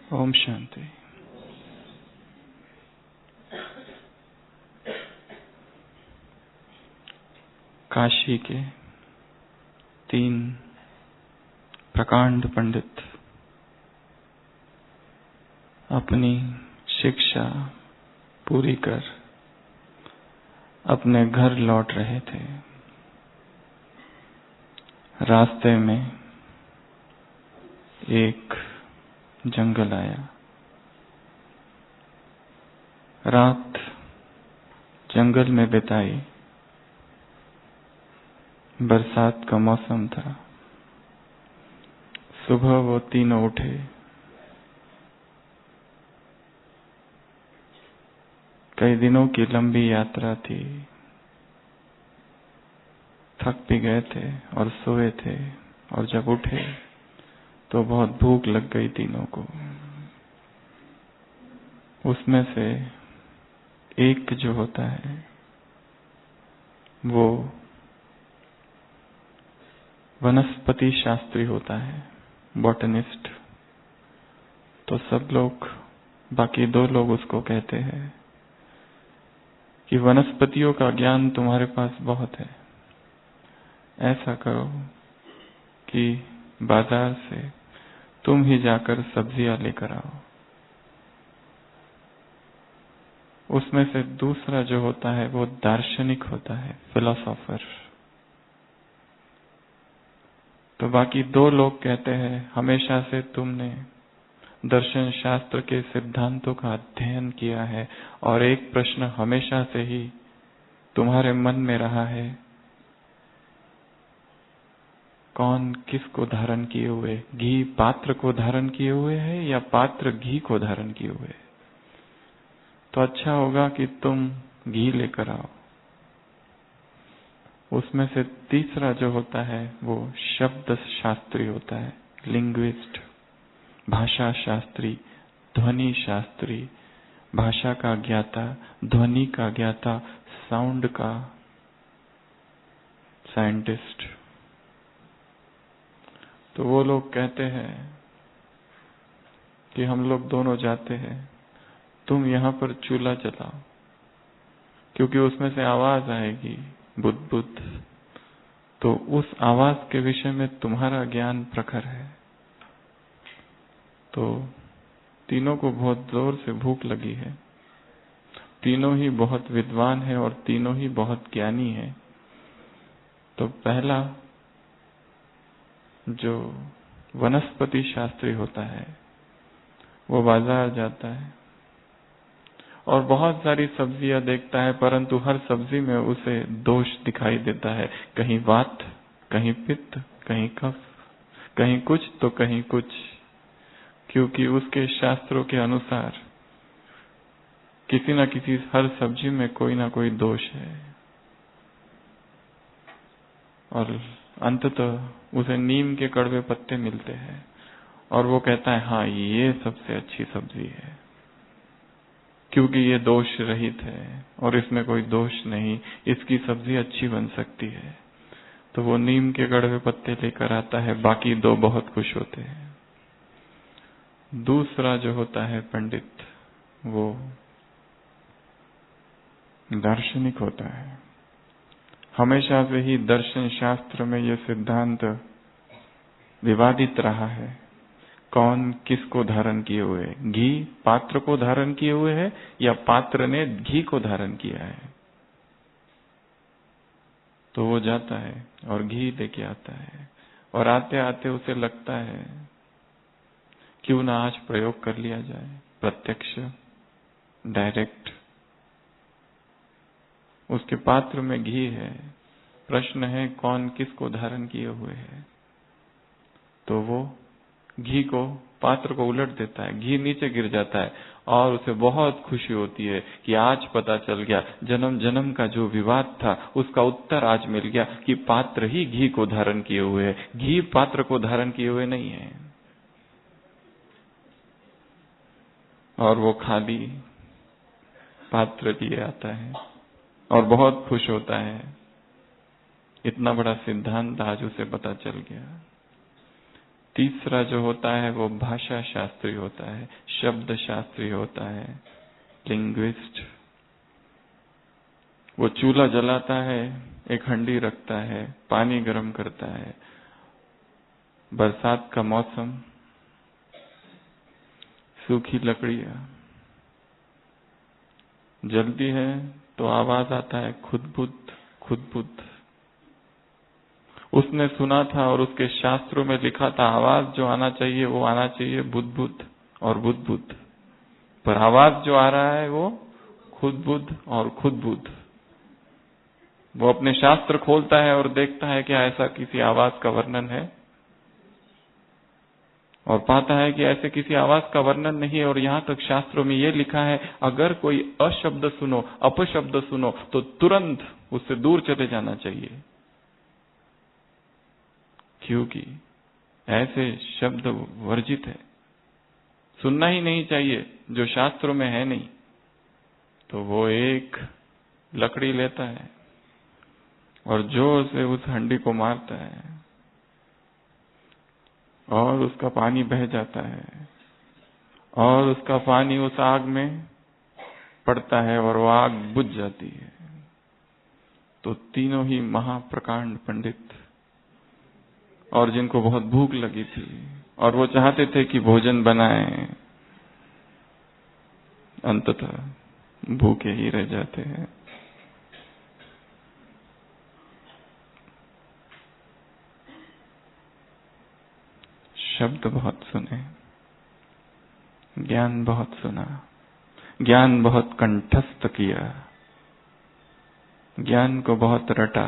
ओम शांति। काशी के 3 प्रकांड पंडित अपनी शिक्षा पूरी कर अपने घर लौट रहे थे। रास्ते में एक जंगल आया। रात जंगल में बिताई। बरसात का मौसम था। सुबह वो तीनों उठे। कई दिनों की लंबी यात्रा थी। थक भी गए थे और सोए थे, और जब उठे तो बहुत भूख लग गई तीनों को। उसमें से एक जो होता है वो वनस्पति शास्त्री होता है, बॉटनिस्ट। तो सब लोग, बाकी 2 लोग उसको कहते हैं कि वनस्पतियों का ज्ञान तुम्हारे पास बहुत है। ऐसा करो कि बाजार से तुम ही जाकर सब्जियां लेकर आओ। उसमें से दूसरा जो होता है वो दार्शनिक होता है, फिलोसोफर। तो बाकी 2 लोग कहते हैं हमेशा से तुमने दर्शन शास्त्र के सिद्धांतों का अध्ययन किया है, और एक प्रश्न हमेशा से ही तुम्हारे मन में रहा है, कौन किसको धारण किए हुए, घी पात्र को धारण किए हुए है या पात्र घी को धारण किए हुए है? तो अच्छा होगा कि तुम घी लेकर आओ। उसमें से तीसरा जो होता है वो शब्द शास्त्री होता है, लिंग्विस्ट, भाषा शास्त्री, ध्वनि शास्त्री, भाषा का ज्ञाता, ध्वनि का ज्ञाता, साउंड का साइंटिस्ट। तो वो लोग कहते हैं कि हम लोग दोनों जाते हैं, तुम यहां पर चूल्हा जलाओ, क्योंकि उसमें से आवाज आएगी, बुद्ध बुद्ध। तो उस आवाज के विषय में तुम्हारा ज्ञान प्रखर है। तो तीनों को बहुत जोर से भूख लगी है। तीनों ही बहुत विद्वान है और तीनों ही बहुत ज्ञानी है। तो पहला जो वनस्पति शास्त्री होता है वो बाजार जाता है और बहुत सारी सब्जियां देखता है, परंतु हर सब्जी में उसे दोष दिखाई देता है। कहीं वात, कहीं पित्त, कहीं कफ, कहीं कुछ तो कहीं कुछ, क्योंकि उसके शास्त्रों के अनुसार किसी न किसी हर सब्जी में कोई ना कोई दोष है। और अंततः उसे नीम के कड़वे पत्ते मिलते हैं और वो कहता है हाँ ये सबसे अच्छी सब्जी है, क्योंकि ये दोष रहित है और इसमें कोई दोष नहीं, इसकी सब्जी अच्छी बन सकती है। तो वो नीम के कड़वे पत्ते लेकर आता है। बाकी 2 बहुत खुश होते हैं। दूसरा जो होता है पंडित, वो दार्शनिक होता है। हमेशा से ही दर्शन शास्त्र में यह सिद्धांत विवादित रहा है, कौन किसको धारण किए हुए है, घी पात्र को धारण किए हुए है या पात्र ने घी को धारण किया है। तो वो जाता है और घी लेके आता है, और आते आते उसे लगता है क्यों ना आज प्रयोग कर लिया जाए, प्रत्यक्ष, डायरेक्ट। उसके पात्र में घी है। प्रश्न है कौन किसको धारण किए हुए है। तो वो घी को, पात्र को उलट देता है, घी नीचे गिर जाता है और उसे बहुत खुशी होती है कि आज पता चल गया, जन्म जन्म का जो विवाद था उसका उत्तर आज मिल गया कि पात्र ही घी को धारण किए हुए है, घी पात्र को धारण किए हुए नहीं है। और वो खाली पात्र लिए आता है और बहुत खुश होता है। इतना बड़ा सिद्धांत आज उसे पता चल गया। तीसरा जो होता है वो भाषा शास्त्री होता है, शब्द शास्त्री होता है, लिंग्विस्ट। वो चूल्हा जलाता है, एक हंडी रखता है, पानी गर्म करता है, बरसात का मौसम, सूखी लकड़ियां जलती है तो आवाज आता है खुदबुद खुदबुद। उसने सुना था और उसके शास्त्रों में लिखा था आवाज जो आना चाहिए वो आना चाहिए बुदबुद और बुदबुद, पर आवाज जो आ रहा है वो खुदबुद और खुदबुद। वो अपने शास्त्र खोलता है और देखता है कि ऐसा किसी आवाज का वर्णन है, और पाता है कि ऐसे किसी आवाज का वर्णन नहीं है। और यहां तक शास्त्रों में ये लिखा है अगर कोई अशब्द सुनो, अपशब्द सुनो तो तुरंत उससे दूर चले जाना चाहिए, क्योंकि ऐसे शब्द वर्जित है, सुनना ही नहीं चाहिए, जो शास्त्रों में है नहीं। तो वो एक लकड़ी लेता है और जोर से उस हंडी को मारता है और उसका पानी बह जाता है और उसका पानी उस आग में पड़ता है और वो आग बुझ जाती है। तो तीनों ही महाप्रकांड पंडित, और जिनको बहुत भूख लगी थी और वो चाहते थे कि भोजन बनाएं, अंततः भूखे ही रह जाते हैं। शब्द बहुत सुने, ज्ञान बहुत सुना, ज्ञान बहुत कंठस्थ किया, ज्ञान को बहुत रटा,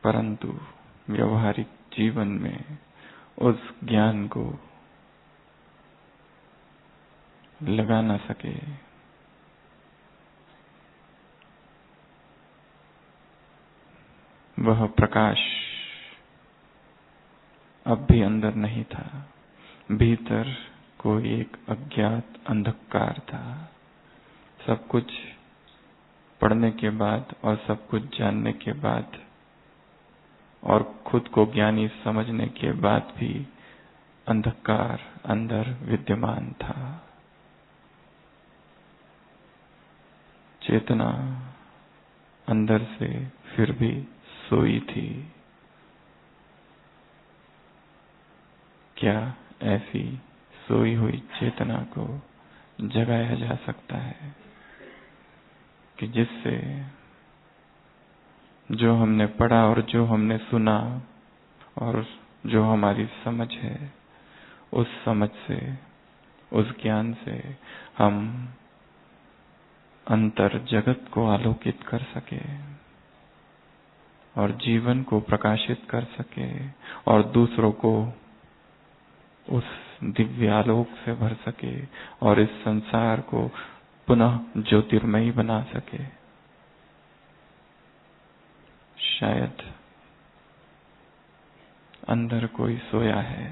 परंतु व्यवहारिक जीवन में उस ज्ञान को लगा ना सके। वह प्रकाश अब भी अंदर नहीं था, भीतर कोई एक अज्ञात अंधकार था। सब कुछ पढ़ने के बाद और सब कुछ जानने के बाद और खुद को ज्ञानी समझने के बाद भी अंधकार अंदर विद्यमान था। चेतना अंदर से फिर भी सोई थी। क्या ऐसी सोई हुई चेतना को जगाया जा सकता है कि जिससे जो हमने पढ़ा और जो हमने सुना और जो हमारी समझ है, उस समझ से, उस ज्ञान से हम अंतर जगत को आलोकित कर सके और जीवन को प्रकाशित कर सके और दूसरों को उस दिव्य आलोक से भर सके और इस संसार को पुनः ज्योतिर्मयी बना सके। शायद अंदर कोई सोया है,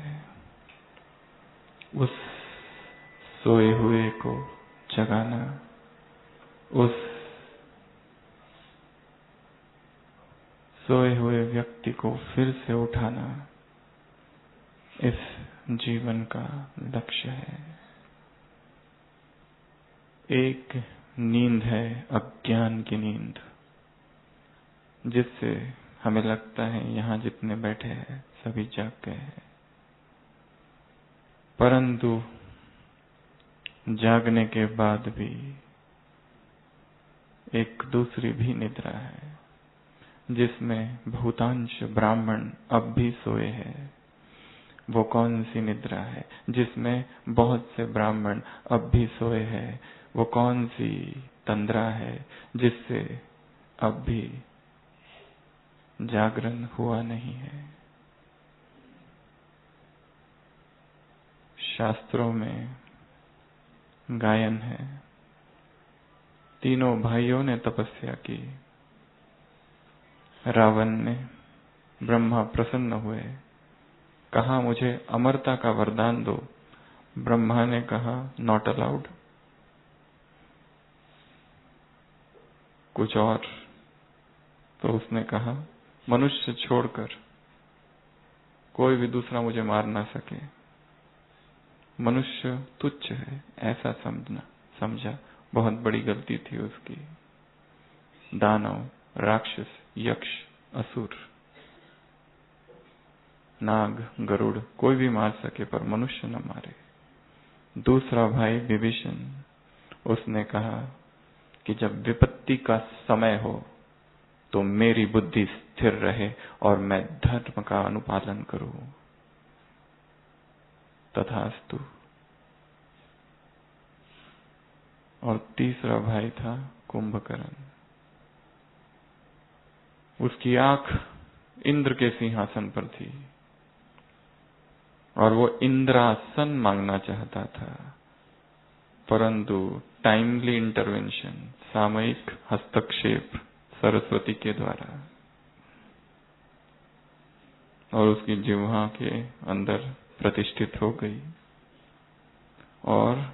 उस सोए हुए को जगाना, उस सोए हुए व्यक्ति को फिर से उठाना इस जीवन का लक्ष्य है। एक नींद है अज्ञान की नींद, जिससे हमें लगता है यहाँ जितने बैठे हैं सभी जाग गए हैं, परंतु जागने के बाद भी एक दूसरी भी निद्रा है, जिसमें बहुतांश ब्राह्मण अब भी सोए हैं। वो कौन सी निद्रा है जिसमें बहुत से ब्राह्मण अब भी सोए हैं? वो कौन सी तंद्रा है जिससे अब भी जागरण हुआ नहीं है? शास्त्रों में गायन है, तीनों भाइयों ने तपस्या की, रावण ने, ब्रह्मा प्रसन्न हुए, कहा मुझे अमरता का वरदान दो। ब्रह्मा ने कहा नॉट अलाउड। कुछ और, तो उसने कहा मनुष्य छोड़कर कोई भी दूसरा मुझे मार ना सके। मनुष्य तुच्छ है ऐसा समझा बहुत बड़ी गलती थी उसकी। दानव, राक्षस, यक्ष, असुर, नाग, गरुड़ कोई भी मार सके पर मनुष्य न मारे। दूसरा भाई विभीषण, उसने कहा कि जब विपत्ति का समय हो तो मेरी बुद्धि स्थिर रहे और मैं धर्म का अनुपालन करूं। तथास्तु। और तीसरा भाई था कुंभकर्ण। उसकी आंख इंद्र के सिंहासन पर थी और वो इंद्रासन मांगना चाहता था, परंतु टाइमली इंटरवेंशन, सामयिक हस्तक्षेप सरस्वती के द्वारा और उसकी जिह्वा के अंदर प्रतिष्ठित हो गई और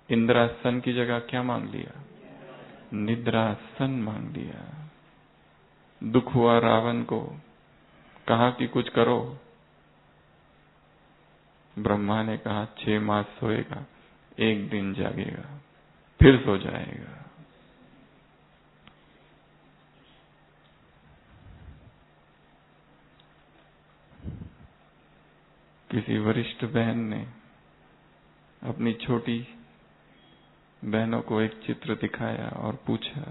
इंद्रासन की जगह क्या मांग लिया? निद्रासन मांग लिया। दुख हुआ रावण को, कहा कि कुछ करो। ब्रह्मा ने कहा 6 मास सोएगा, 1 दिन जागेगा, फिर सो जाएगा। किसी वरिष्ठ बहन ने अपनी छोटी बहनों को एक चित्र दिखाया और पूछा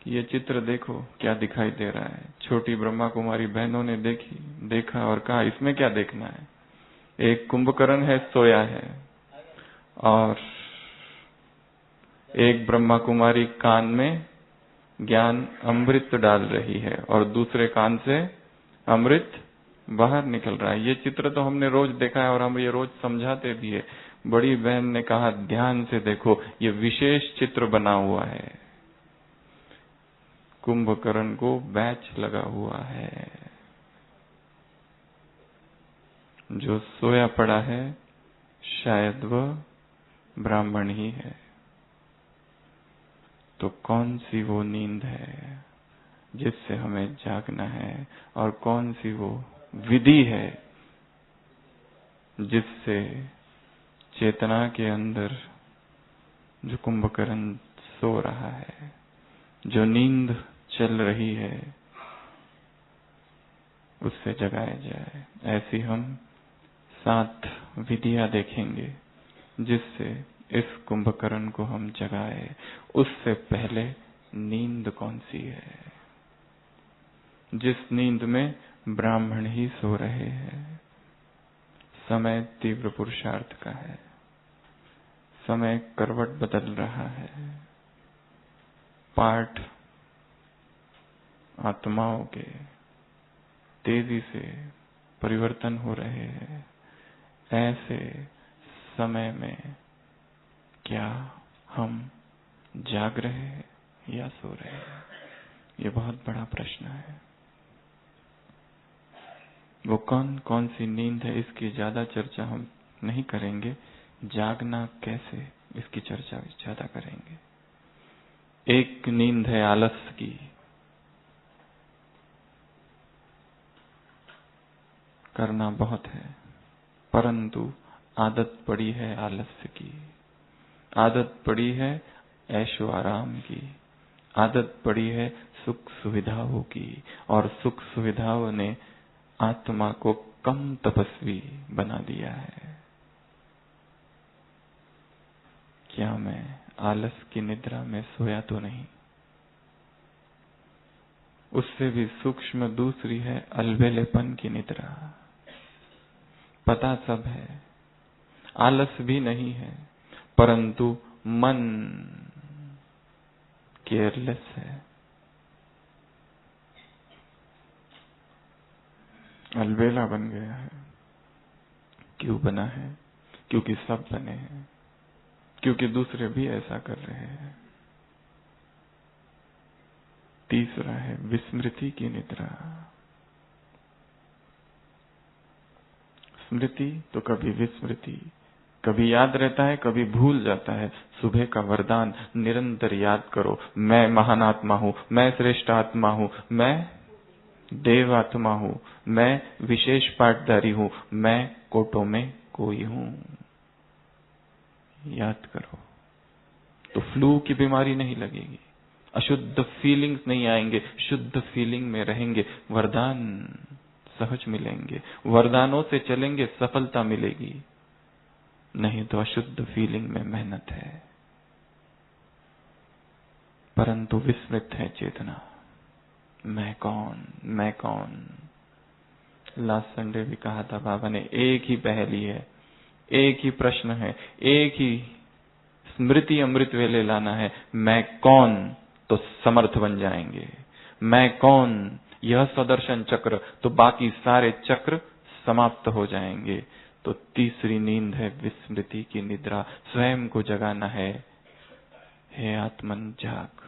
कि ये चित्र देखो क्या दिखाई दे रहा है। छोटी ब्रह्मा कुमारी बहनों ने देखा और कहा इसमें क्या देखना है? एक कुंभकर्ण है, सोया है, और एक ब्रह्मा कुमारी कान में ज्ञान अमृत डाल रही है और दूसरे कान से अमृत बाहर निकल रहा है। ये चित्र तो हमने रोज देखा है और हम ये रोज समझाते भी है। बड़ी बहन ने कहा ध्यान से देखो, ये विशेष चित्र बना हुआ है। कुंभकर्ण को बैच लगा हुआ है। जो सोया पड़ा है शायद वह ब्राह्मण ही है। तो कौन सी वो नींद है जिससे हमें जागना है और कौन सी वो विधि है जिससे चेतना के अंदर जो कुंभकर्ण सो रहा है, जो नींद चल रही है, उससे जगाया जाए। ऐसी हम 7 विधियां देखेंगे जिससे इस कुंभकर्ण को हम जगाए। उससे पहले नींद कौन सी है? जिस नींद में ब्राह्मण ही सो रहे हैं। समय तीव्र पुरुषार्थ का है, समय करवट बदल रहा है, पाठ आत्माओं के तेजी से परिवर्तन हो रहे हैं। ऐसे समय में क्या हम जाग रहे हैं या सो रहे हैं? ये बहुत बड़ा प्रश्न है। वो कौन कौन सी नींद है इसकी ज्यादा चर्चा हम नहीं करेंगे। जागना कैसे इसकी चर्चा ज्यादा करेंगे। एक नींद है आलस्य की। करना बहुत है परंतु आदत पड़ी है आलस्य की, आदत पड़ी है ऐशो आराम की, आदत पड़ी है सुख सुविधाओं की, और सुख सुविधाओं ने आत्मा को कम तपस्वी बना दिया है। क्या मैं आलस की निद्रा में सोया तो नहीं? उससे भी सूक्ष्म दूसरी है अलबेलेपन की निद्रा। पता सब है, आलस भी नहीं है, परंतु मन केयरलेस है। अलबेला बन गया है। क्यों बना है? क्योंकि सब बने हैं, क्योंकि दूसरे भी ऐसा कर रहे हैं। तीसरा है विस्मृति की निद्रा। स्मृति तो कभी विस्मृति, कभी याद रहता है, कभी भूल जाता है। सुबह का वरदान निरंतर याद करो, मैं महान आत्मा हूं, मैं श्रेष्ठ आत्मा हूं, मैं देव आत्मा हूं, मैं विशेष पाठधारी हूं, मैं कोटों में कोई हूं। याद करो तो फ्लू की बीमारी नहीं लगेगी, अशुद्ध फीलिंग्स नहीं आएंगे, शुद्ध फीलिंग में रहेंगे, वरदान सहज मिलेंगे, वरदानों से चलेंगे, सफलता मिलेगी। नहीं तो अशुद्ध फीलिंग में मेहनत है, परंतु विस्मृत है चेतना। मैं कौन, मैं कौन। लास्ट संडे भी कहा था बाबा ने, एक ही पहेली है, एक ही प्रश्न है, एक ही स्मृति अमृत वेले लाना है, मैं कौन, तो समर्थ बन जाएंगे। मैं कौन, यह सदर्शन चक्र, तो बाकी सारे चक्र समाप्त हो जाएंगे। तो तीसरी नींद है विस्मृति की निद्रा, स्वयं को जगाना है। हे आत्मन जाग।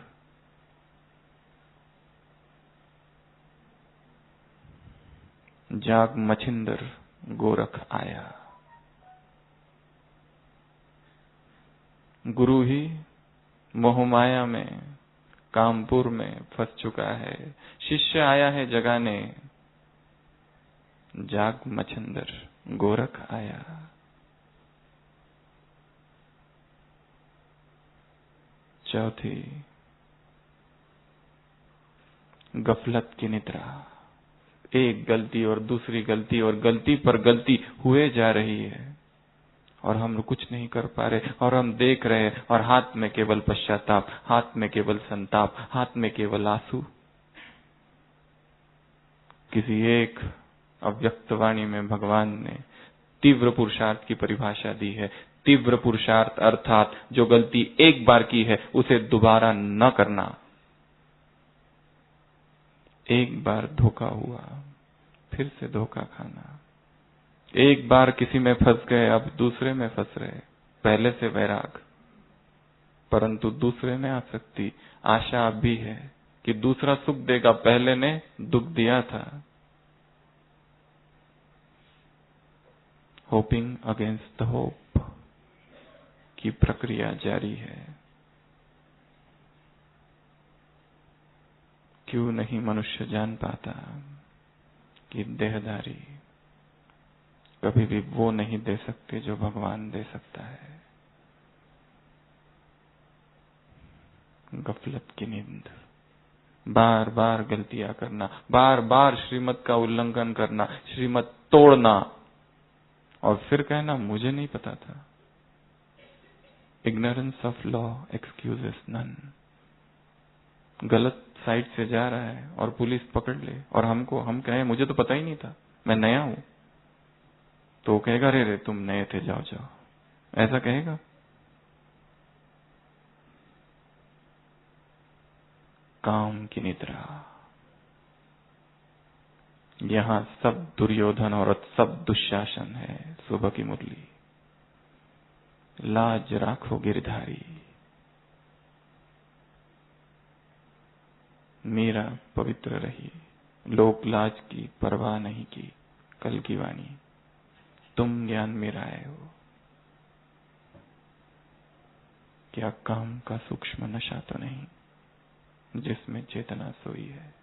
जाग मछिंदर गोरख आया। गुरु ही मोहमाया में कामपुर में फंस चुका है, शिष्य आया है जगाने। जाग मछिंदर गोरख आया। चौथी गफलत की निद्रा, एक गलती और दूसरी गलती और गलती पर गलती हुए जा रही है और हम कुछ नहीं कर पा रहे, और हम देख रहे हैं और हाथ में केवल पश्चाताप, हाथ में केवल संताप, हाथ में केवल आंसू। किसी एक अव्यक्त वाणी में भगवान ने तीव्र पुरुषार्थ की परिभाषा दी है। तीव्र पुरुषार्थ अर्थात जो गलती एक बार की है उसे दोबारा न करना। एक बार धोखा हुआ, फिर से धोखा खाना। एक बार किसी में फंस गए, अब दूसरे में फंस रहे। पहले से वैराग, परंतु दूसरे में आसक्ति। आशा अब भी है कि दूसरा सुख देगा, पहले ने दुख दिया था। होपिंग अगेंस्ट द होप की प्रक्रिया जारी है। क्यों नहीं मनुष्य जान पाता कि देहधारी कभी भी वो नहीं दे सकते जो भगवान दे सकता है। गफलत की नींद, बार बार गलतियां करना, बार बार श्रीमत का उल्लंघन करना, श्रीमत तोड़ना और फिर कहना मुझे नहीं पता था। Ignorance of law excuses none. गलत साइड से जा रहा है और पुलिस पकड़ ले और हम कहें मुझे तो पता ही नहीं था, मैं नया हूं, तो वो कहेगा अरे रे तुम नए थे, जाओ जाओ, ऐसा कहेगा? काम की निद्रा। यहां सब दुर्योधन और सब दुशासन है। सुबह की मुरली, लाज राखो गिरधारी। मीरा पवित्र रही, लोक लाज की परवाह नहीं की। कल की वाणी, तुम ज्ञान में आए हो। क्या काम का सूक्ष्म नशा तो नहीं जिसमें चेतना सोई है,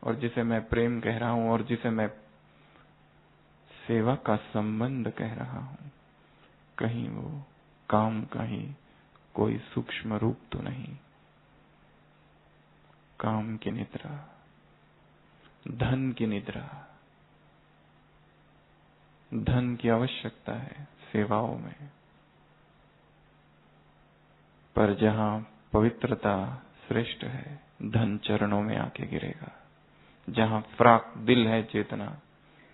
और जिसे मैं प्रेम कह रहा हूं और जिसे मैं सेवा का संबंध कह रहा हूं, कहीं वो काम का ही कोई सूक्ष्म रूप तो नहीं। काम की निद्रा, धन की निद्रा। धन की आवश्यकता है सेवाओं में, पर जहां पवित्रता श्रेष्ठ है, धन चरणों में आके गिरेगा। जहां फ्राक दिल है चेतना,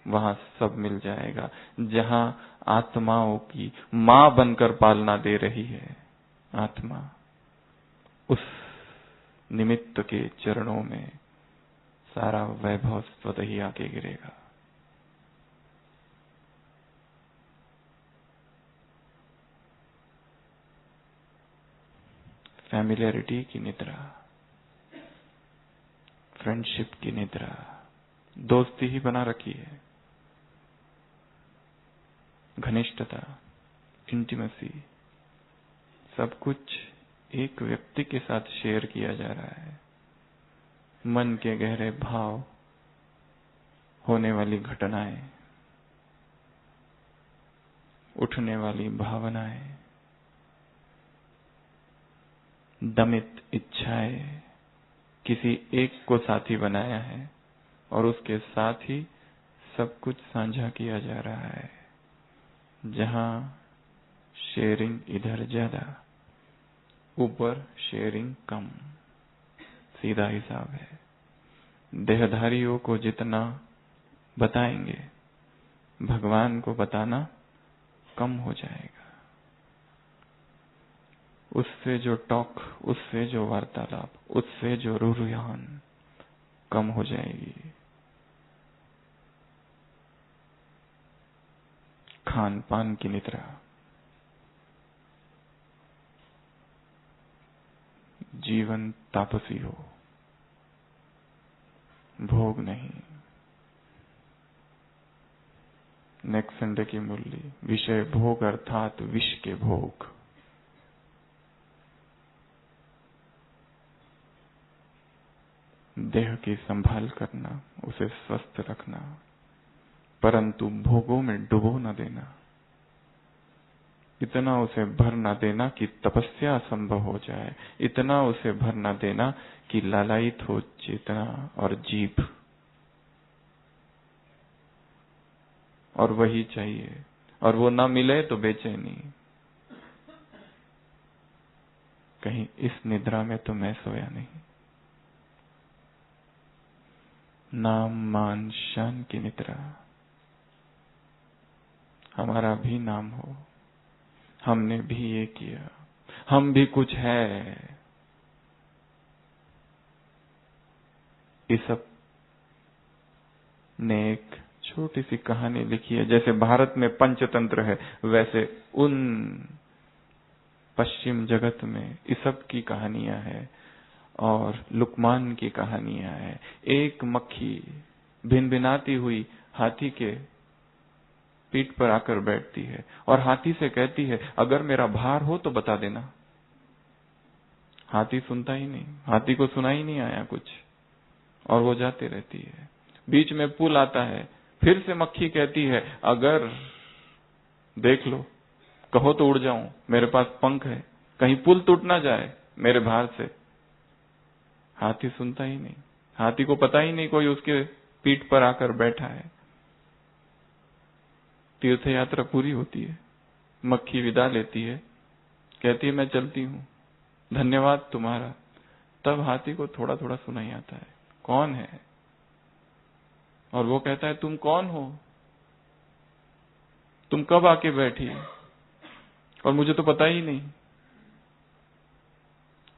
वहां सब मिल जाएगा। जहां आत्माओं की मां बनकर पालना दे रही है आत्मा, उस निमित्त के चरणों में सारा वैभव स्वतः ही आके गिरेगा। फैमिलियरिटी की निद्रा, फ्रेंडशिप की निद्रा, दोस्ती ही बना रखी है। घनिष्ठता, इंटीमेसी, सब कुछ एक व्यक्ति के साथ शेयर किया जा रहा है। मन के गहरे भाव होने वाली घटनाएं, उठने वाली भावनाएं, दमित इच्छाएं, किसी एक को साथी बनाया है और उसके साथ ही सब कुछ साझा किया जा रहा है। जहां शेयरिंग इधर ज्यादा, ऊपर शेयरिंग कम, सीधा हिसाब है। देहधारियों को जितना बताएंगे, भगवान को बताना कम हो जाएगा। उससे जो टॉक, उससे जो वार्तालाप, उससे जो रुझान कम हो जाएगी। खान पान की निद्रा, जीवन तापसी हो, भोग नहीं। नेक्स्ट संडे की मुरली, विषय भोग अर्थात विष के भोग। देह की संभाल करना, उसे स्वस्थ रखना, परंतु भोगों में डुबो न देना। इतना उसे भर न देना कि तपस्या असंभव हो जाए, इतना उसे भर न देना कि लालायित हो चेतना और जीभ। और वही चाहिए, और वो ना मिले तो बेचैनी, कहीं इस निद्रा में तो मैं सोया नहीं। नाम मान शान की निद्रा, हमारा भी नाम हो, हमने भी ये किया, हम भी कुछ है। इस सब ने एक छोटी सी कहानी लिखी है। जैसे भारत में पंचतंत्र है, वैसे उन पश्चिम जगत में इस सब की कहानियां हैं और लुकमान की कहानियां हैं। एक मक्खी भिनभिनाती हुई हाथी के पीठ पर आकर बैठती है और हाथी से कहती है, अगर मेरा भार हो तो बता देना। हाथी सुनता ही नहीं, हाथी को सुना ही नहीं आया कुछ, और वो जाती रहती है। बीच में पुल आता है, फिर से मक्खी कहती है, अगर देख लो, कहो तो उड़ जाऊं, मेरे पास पंख है, कहीं पुल टूट ना जाए मेरे भार से। हाथी सुनता ही नहीं, हाथी को पता ही नहीं कोई उसके पीठ पर आकर बैठा है। तीर्थ यात्रा पूरी होती है, मक्खी विदा लेती है, कहती है मैं चलती हूं, धन्यवाद तुम्हारा। तब हाथी को थोड़ा थोड़ा सुनाई आता है, कौन है? और वो कहता है, तुम कौन हो? तुम कब आके बैठी? और मुझे तो पता ही नहीं।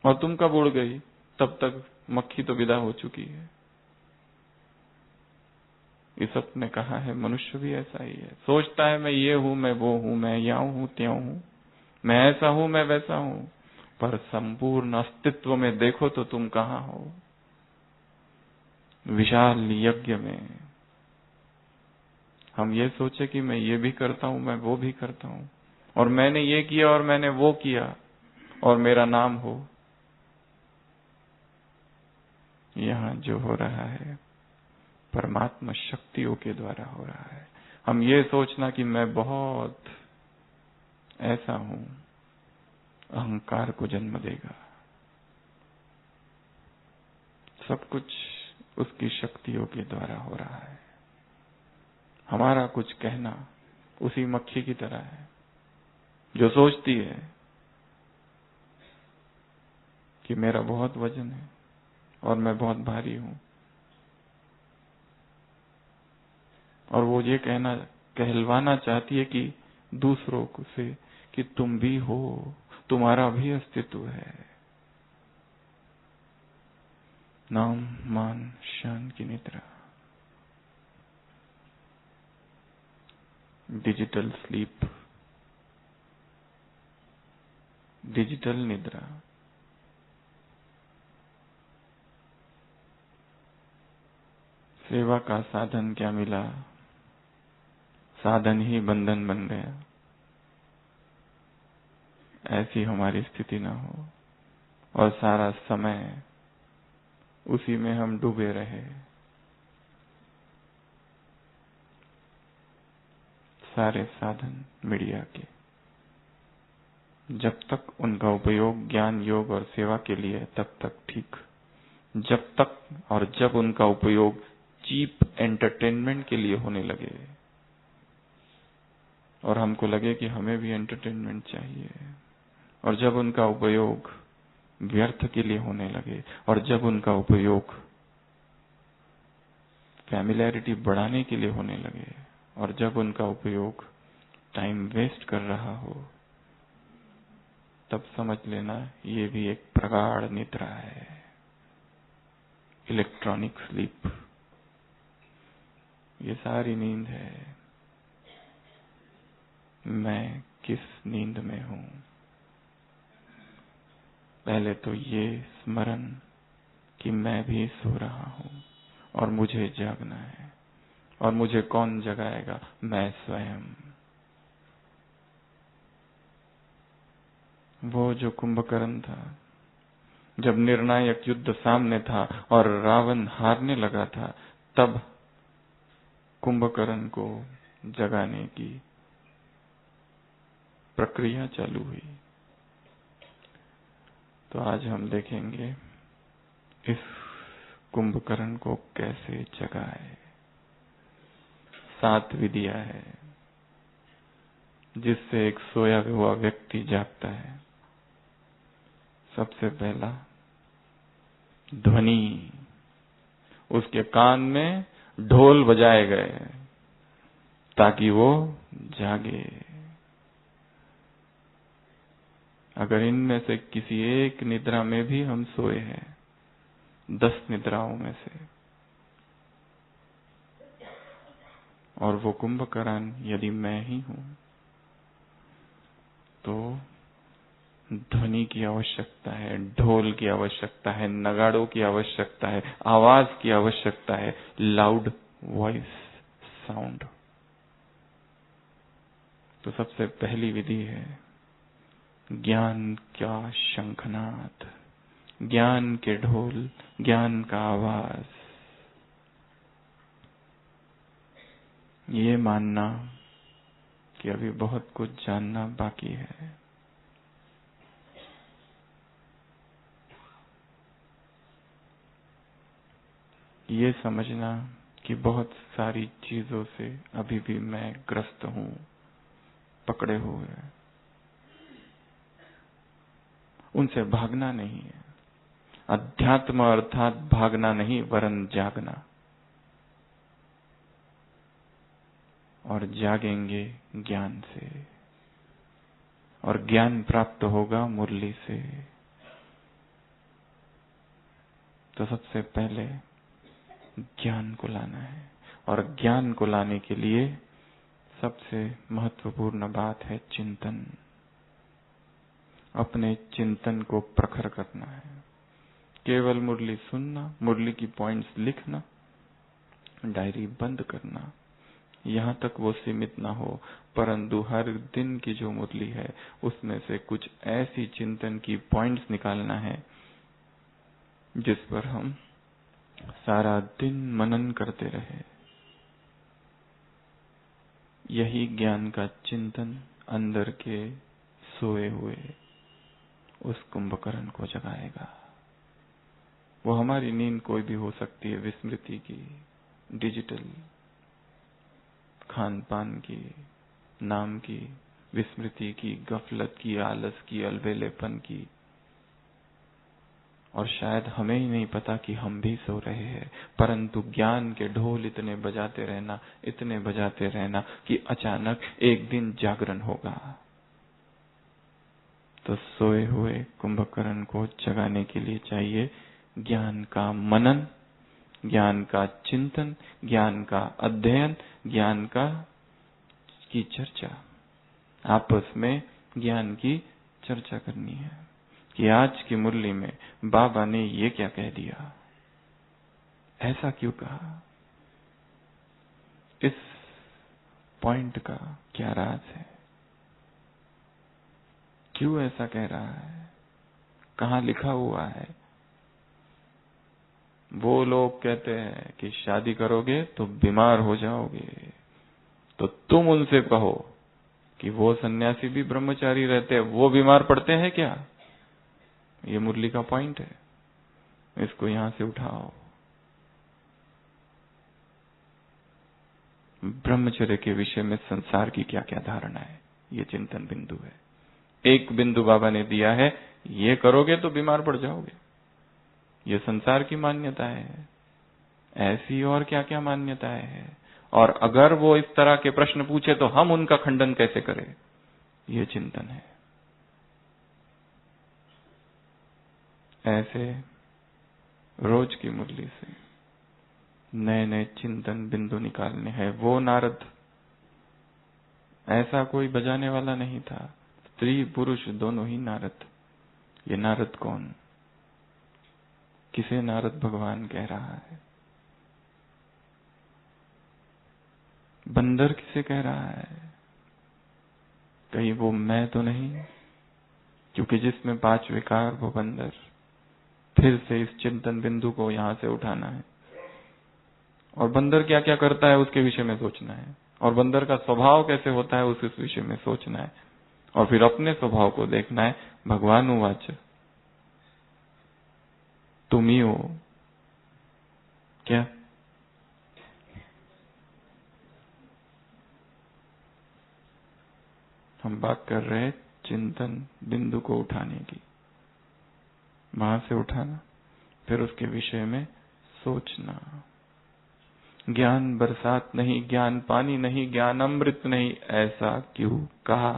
और तुम कब उड़ गई? तब तक मक्खी तो विदा हो चुकी है। इस सब ने कहा है, मनुष्य भी ऐसा ही है, सोचता है मैं ये हूं, मैं वो हूं, मैं याऊं हूं, त्यों हूं, मैं ऐसा हूं, मैं वैसा हूं। पर संपूर्ण अस्तित्व में देखो तो तुम कहां हो? विशाल यज्ञ में हम ये सोचे कि मैं ये भी करता हूं, मैं वो भी करता हूं, और मैंने ये किया और मैंने वो किया और मेरा नाम हो। यहां जो हो रहा है परमात्मा शक्तियों के द्वारा हो रहा है। हम ये सोचना कि मैं बहुत ऐसा हूं, अहंकार को जन्म देगा। सब कुछ उसकी शक्तियों के द्वारा हो रहा है। हमारा कुछ कहना उसी मक्खी की तरह है जो सोचती है कि मेरा बहुत वजन है और मैं बहुत भारी हूं, और वो ये कहलवाना चाहती है कि दूसरों को से कि तुम भी हो, तुम्हारा भी अस्तित्व है। नाम मान शान की निद्रा, डिजिटल स्लीप, डिजिटल निद्रा। सेवा का साधन क्या मिला, साधन ही बंधन बन गया। ऐसी हमारी स्थिति ना हो और सारा समय उसी में हम डूबे रहे। सारे साधन मीडिया के, जब तक उनका उपयोग ज्ञान, योग और सेवा के लिए है तब तक ठीक। जब तक और जब उनका उपयोग चीप एंटरटेनमेंट के लिए होने लगे और हमको लगे कि हमें भी एंटरटेनमेंट चाहिए, और जब उनका उपयोग व्यर्थ के लिए होने लगे, और जब उनका उपयोग फैमिलियरिटी बढ़ाने के लिए होने लगे, और जब उनका उपयोग टाइम वेस्ट कर रहा हो, तब समझ लेना ये भी एक प्रगाढ़ निद्रा है, इलेक्ट्रॉनिक स्लीप। ये सारी नींद है। मैं किस नींद में हूं? पहले तो ये स्मरण कि मैं भी सो रहा हूं और मुझे जागना है, और मुझे कौन जगाएगा? मैं स्वयं। वो जो कुंभकर्ण था, जब निर्णायक युद्ध सामने था और रावण हारने लगा था, तब कुंभकर्ण को जगाने की प्रक्रिया चालू हुई। तो आज हम देखेंगे इस कुंभकर्ण को कैसे जगाए। 7 विधियां है जिससे एक सोया हुआ व्यक्ति जागता है। सबसे पहला, ध्वनि। उसके कान में ढोल बजाए गए ताकि वो जागे। अगर इनमें से किसी एक निद्रा में भी हम सोए हैं, 10 निद्राओं में से, और वो कुंभकर्ण यदि मैं ही हूं, तो ध्वनि की आवश्यकता है, ढोल की आवश्यकता है, नगाड़ों की आवश्यकता है, आवाज की आवश्यकता है, लाउड वॉइस साउंड। तो सबसे पहली विधि है ज्ञान का शंखनाद, ज्ञान के ढोल, ज्ञान का आवाज। ये मानना कि अभी बहुत कुछ जानना बाकी है। ये समझना कि बहुत सारी चीजों से अभी भी मैं ग्रस्त हूं, पकड़े हुए। उनसे भागना नहीं है। अध्यात्म अर्थात भागना नहीं, वरन जागना। और जागेंगे ज्ञान से, और ज्ञान प्राप्त होगा मुरली से। तो सबसे पहले ज्ञान को लाना है, और ज्ञान को लाने के लिए सबसे महत्वपूर्ण बात है चिंतन। अपने चिंतन को प्रखर करना है। केवल मुरली सुनना, मुरली की पॉइंट्स लिखना, डायरी बंद करना, यहां तक वो सीमित ना हो, परंतु हर दिन की जो मुरली है उसमें से कुछ ऐसी चिंतन की पॉइंट्स निकालना है जिस पर हम सारा दिन मनन करते रहे। यही ज्ञान का चिंतन अंदर के सोए हुए उस कुंभकर्ण को जगाएगा। वो हमारी नींद कोई भी हो सकती है, विस्मृति की, डिजिटल, खान पान की, नाम की, विस्मृति की, गफलत की, आलस की, अलबेलेपन की, और शायद हमें ही नहीं पता कि हम भी सो रहे हैं, परंतु ज्ञान के ढोल इतने बजाते रहना, इतने बजाते रहना कि अचानक एक दिन जागरण होगा। तो सोए हुए कुंभकर्ण को जगाने के लिए चाहिए ज्ञान का मनन, ज्ञान का चिंतन, ज्ञान का अध्ययन, ज्ञान की चर्चा। आपस में ज्ञान की चर्चा करनी है कि आज की मुरली में बाबा ने ये क्या कह दिया, ऐसा क्यों कहा, इस पॉइंट का क्या राज है, क्यों ऐसा कह रहा है, कहां लिखा हुआ है। वो लोग कहते हैं कि शादी करोगे तो बीमार हो जाओगे, तो तुम उनसे कहो कि वो सन्यासी भी ब्रह्मचारी रहते हैं, वो बीमार पड़ते हैं क्या? ये मुरली का पॉइंट है, इसको यहां से उठाओ। ब्रह्मचर्य के विषय में संसार की क्या क्या धारणा है, ये चिंतन बिंदु है। एक बिंदु बाबा ने दिया है, ये करोगे तो बीमार पड़ जाओगे, ये संसार की मान्यताएं है। ऐसी और क्या क्या मान्यताएं हैं, और अगर वो इस तरह के प्रश्न पूछे तो हम उनका खंडन कैसे करें, ये चिंतन है। ऐसे रोज की मुरली से नए नए चिंतन बिंदु निकालने हैं। वो नारद ऐसा कोई बजाने वाला नहीं था, स्त्री पुरुष दोनों ही नारद। ये नारद कौन, किसे नारद भगवान कह रहा है? बंदर किसे कह रहा है? कहीं वो मैं तो नहीं? क्योंकि जिसमें 5 विकार वो बंदर। फिर से इस चिंतन बिंदु को यहां से उठाना है, और बंदर क्या क्या करता है उसके विषय में सोचना है, और बंदर का स्वभाव कैसे होता है उस विषय में सोचना है, और फिर अपने स्वभाव को देखना है। भगवान उवाच तुम ही हो क्या? हम बात कर रहे हैं चिंतन बिंदु को उठाने की, वहां से उठाना, फिर उसके विषय में सोचना। ज्ञान बरसात नहीं, ज्ञान पानी नहीं, ज्ञान अमृत नहीं, ऐसा क्यों कहा?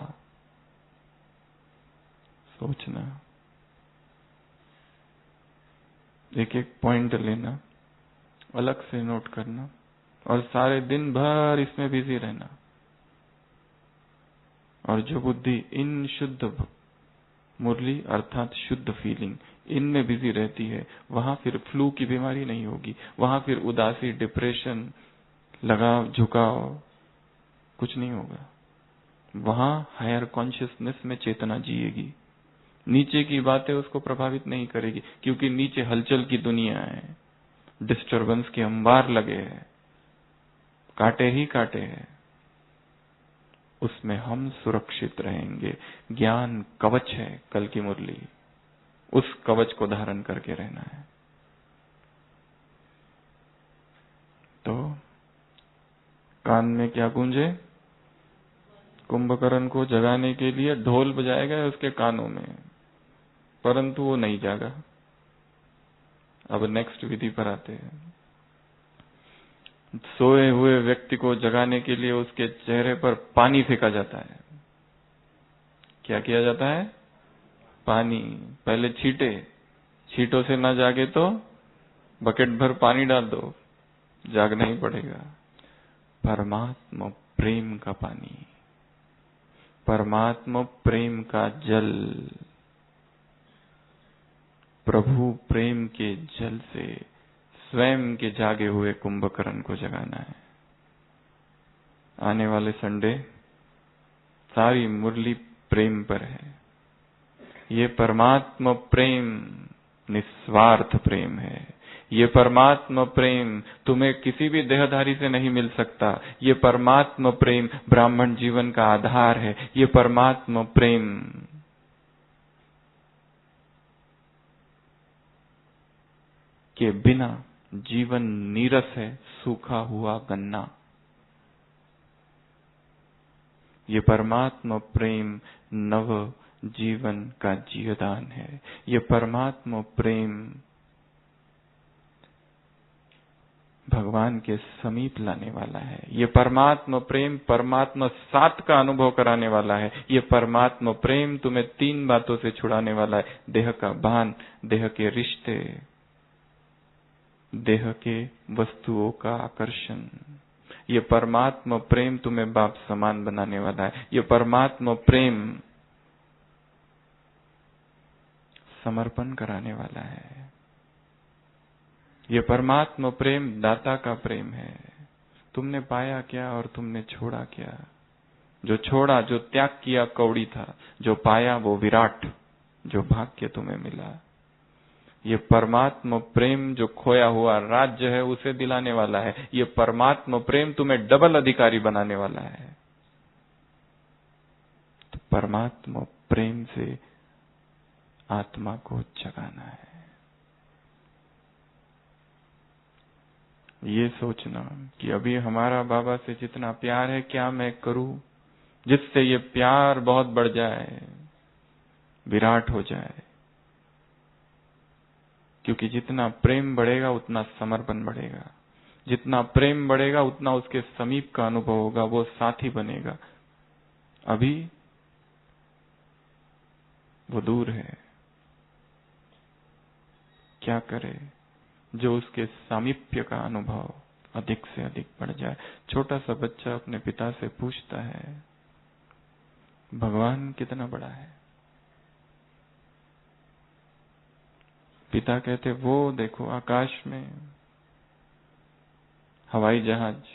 सोचना, एक एक पॉइंट लेना, अलग से नोट करना, और सारे दिन भर इसमें बिजी रहना। और जो बुद्धि इन शुद्ध मुरली अर्थात शुद्ध फीलिंग इनमें बिजी रहती है, वहां फिर फ्लू की बीमारी नहीं होगी, वहां फिर उदासी, डिप्रेशन, लगाव, झुकाव कुछ नहीं होगा। वहां हायर कॉन्शियसनेस में चेतना जिएगी, नीचे की बातें उसको प्रभावित नहीं करेगी, क्योंकि नीचे हलचल की दुनिया है, डिस्टरबेंस के अंबार लगे हैं, कांटे ही कांटे हैं, उसमें हम सुरक्षित रहेंगे। ज्ञान कवच है, कल की मुरली, उस कवच को धारण करके रहना है। तो कान में क्या गूंजे? कुंभकर्ण को जगाने के लिए ढोल बजाया गया उसके कानों में, परंतु वो नहीं जागा। अब नेक्स्ट विधि पर आते हैं। सोए हुए व्यक्ति को जगाने के लिए उसके चेहरे पर पानी फेंका जाता है। क्या किया जाता है? पानी, पहले छींटे, छींटों से ना जागे तो बकेट भर पानी डाल दो, जागना ही पड़ेगा। परमात्मा प्रेम का पानी, परमात्मा प्रेम का जल, प्रभु प्रेम के जल से स्वयं के जागे हुए कुंभकर्ण को जगाना है। आने वाले संडे सारी मुरली प्रेम पर है। ये परमात्मा प्रेम निस्वार्थ प्रेम है। ये परमात्मा प्रेम तुम्हें किसी भी देहधारी से नहीं मिल सकता। ये परमात्मा प्रेम ब्राह्मण जीवन का आधार है। ये परमात्मा प्रेम के बिना जीवन नीरस है, सूखा हुआ गन्ना। ये परमात्मा प्रेम नव जीवन का जीवदान है। ये परमात्मा प्रेम भगवान के समीप लाने वाला है। ये परमात्मा प्रेम परमात्मा साथ का अनुभव कराने वाला है। ये परमात्मा प्रेम तुम्हें 3 बातों से छुड़ाने वाला है: देह का भान, देह के रिश्ते, देह के वस्तुओं का आकर्षण। ये परमात्मा प्रेम तुम्हें बाप समान बनाने वाला है। ये परमात्मा प्रेम समर्पण कराने वाला है। ये परमात्मा प्रेम दाता का प्रेम है। तुमने पाया क्या और तुमने छोड़ा क्या? जो छोड़ा, जो त्याग किया कौड़ी था, जो पाया वो विराट, जो भाग्य तुम्हें मिला। ये परमात्मा प्रेम जो खोया हुआ राज्य है उसे दिलाने वाला है। ये परमात्मा प्रेम तुम्हें डबल अधिकारी बनाने वाला है। तो परमात्मा प्रेम से आत्मा को जगाना है। ये सोचना कि अभी हमारा बाबा से जितना प्यार है क्या मैं करूं जिससे ये प्यार बहुत बढ़ जाए, विराट हो जाए। क्योंकि जितना प्रेम बढ़ेगा उतना समर्पण बढ़ेगा, जितना प्रेम बढ़ेगा उतना उसके समीप का अनुभव होगा, वो साथी बनेगा। अभी वो दूर है, क्या करे? जो उसके सामीप्य का अनुभव अधिक से अधिक बढ़ जाए। छोटा सा बच्चा अपने पिता से पूछता है, भगवान कितना बड़ा है? पिता कहते, वो देखो आकाश में हवाई जहाज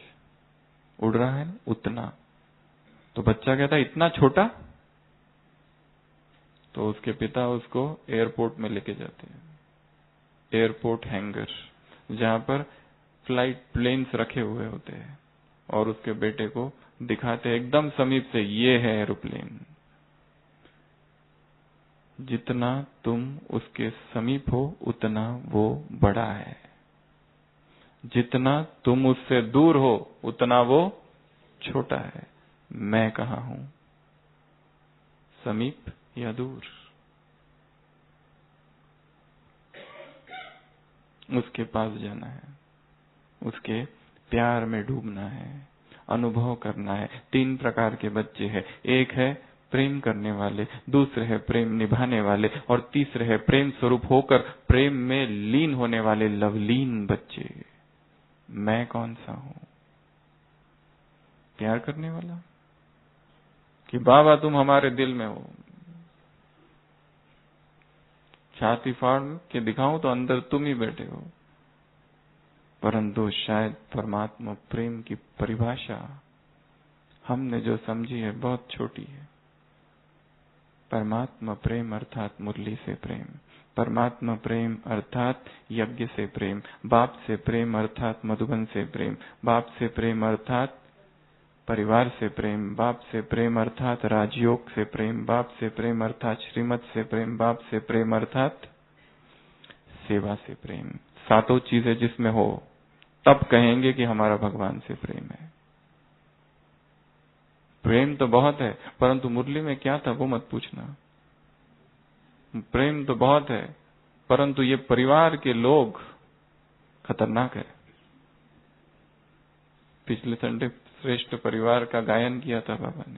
उड़ रहा है ना, उतना। तो बच्चा कहता है, इतना छोटा? तो उसके पिता उसको एयरपोर्ट में लेके जाते हैं, एयरपोर्ट हैंगर, जहां पर फ्लाइट प्लेन्स रखे हुए होते हैं, और उसके बेटे को दिखाते एकदम समीप से, ये है एरोप्लेन। जितना तुम उसके समीप हो उतना वो बड़ा है, जितना तुम उससे दूर हो उतना वो छोटा है। मैं कहाँ हूं, समीप या दूर? उसके पास जाना है, उसके प्यार में डूबना है, अनुभव करना है। 3 प्रकार के बच्चे हैं। एक है प्रेम करने वाले, दूसरे है प्रेम निभाने वाले, और तीसरे है प्रेम स्वरूप होकर प्रेम में लीन होने वाले लवलीन बच्चे। मैं कौन सा हूं? प्यार करने वाला कि बाबा तुम हमारे दिल में हो? छाती फाड़ के दिखाऊं तो अंदर तुम ही बैठे हो। परंतु शायद परमात्मा प्रेम की परिभाषा हमने जो समझी है बहुत छोटी है। परमात्मा प्रेम अर्थात मुरली से प्रेम, परमात्मा प्रेम अर्थात यज्ञ से प्रेम, बाप से प्रेम अर्थात मधुबन से प्रेम, बाप से प्रेम अर्थात परिवार से प्रेम, बाप से प्रेम अर्थात राजयोग से प्रेम, बाप से प्रेम अर्थात श्रीमत से प्रेम, बाप से प्रेम अर्थात सेवा से प्रेम। 7 चीजें जिसमें हो तब कहेंगे कि हमारा भगवान से प्रेम है। प्रेम तो बहुत है, परंतु मुरली में क्या था वो मत पूछना। प्रेम तो बहुत है, परंतु ये परिवार के लोग खतरनाक है। पिछले संडे श्रेष्ठ परिवार का गायन किया था बाबा ने।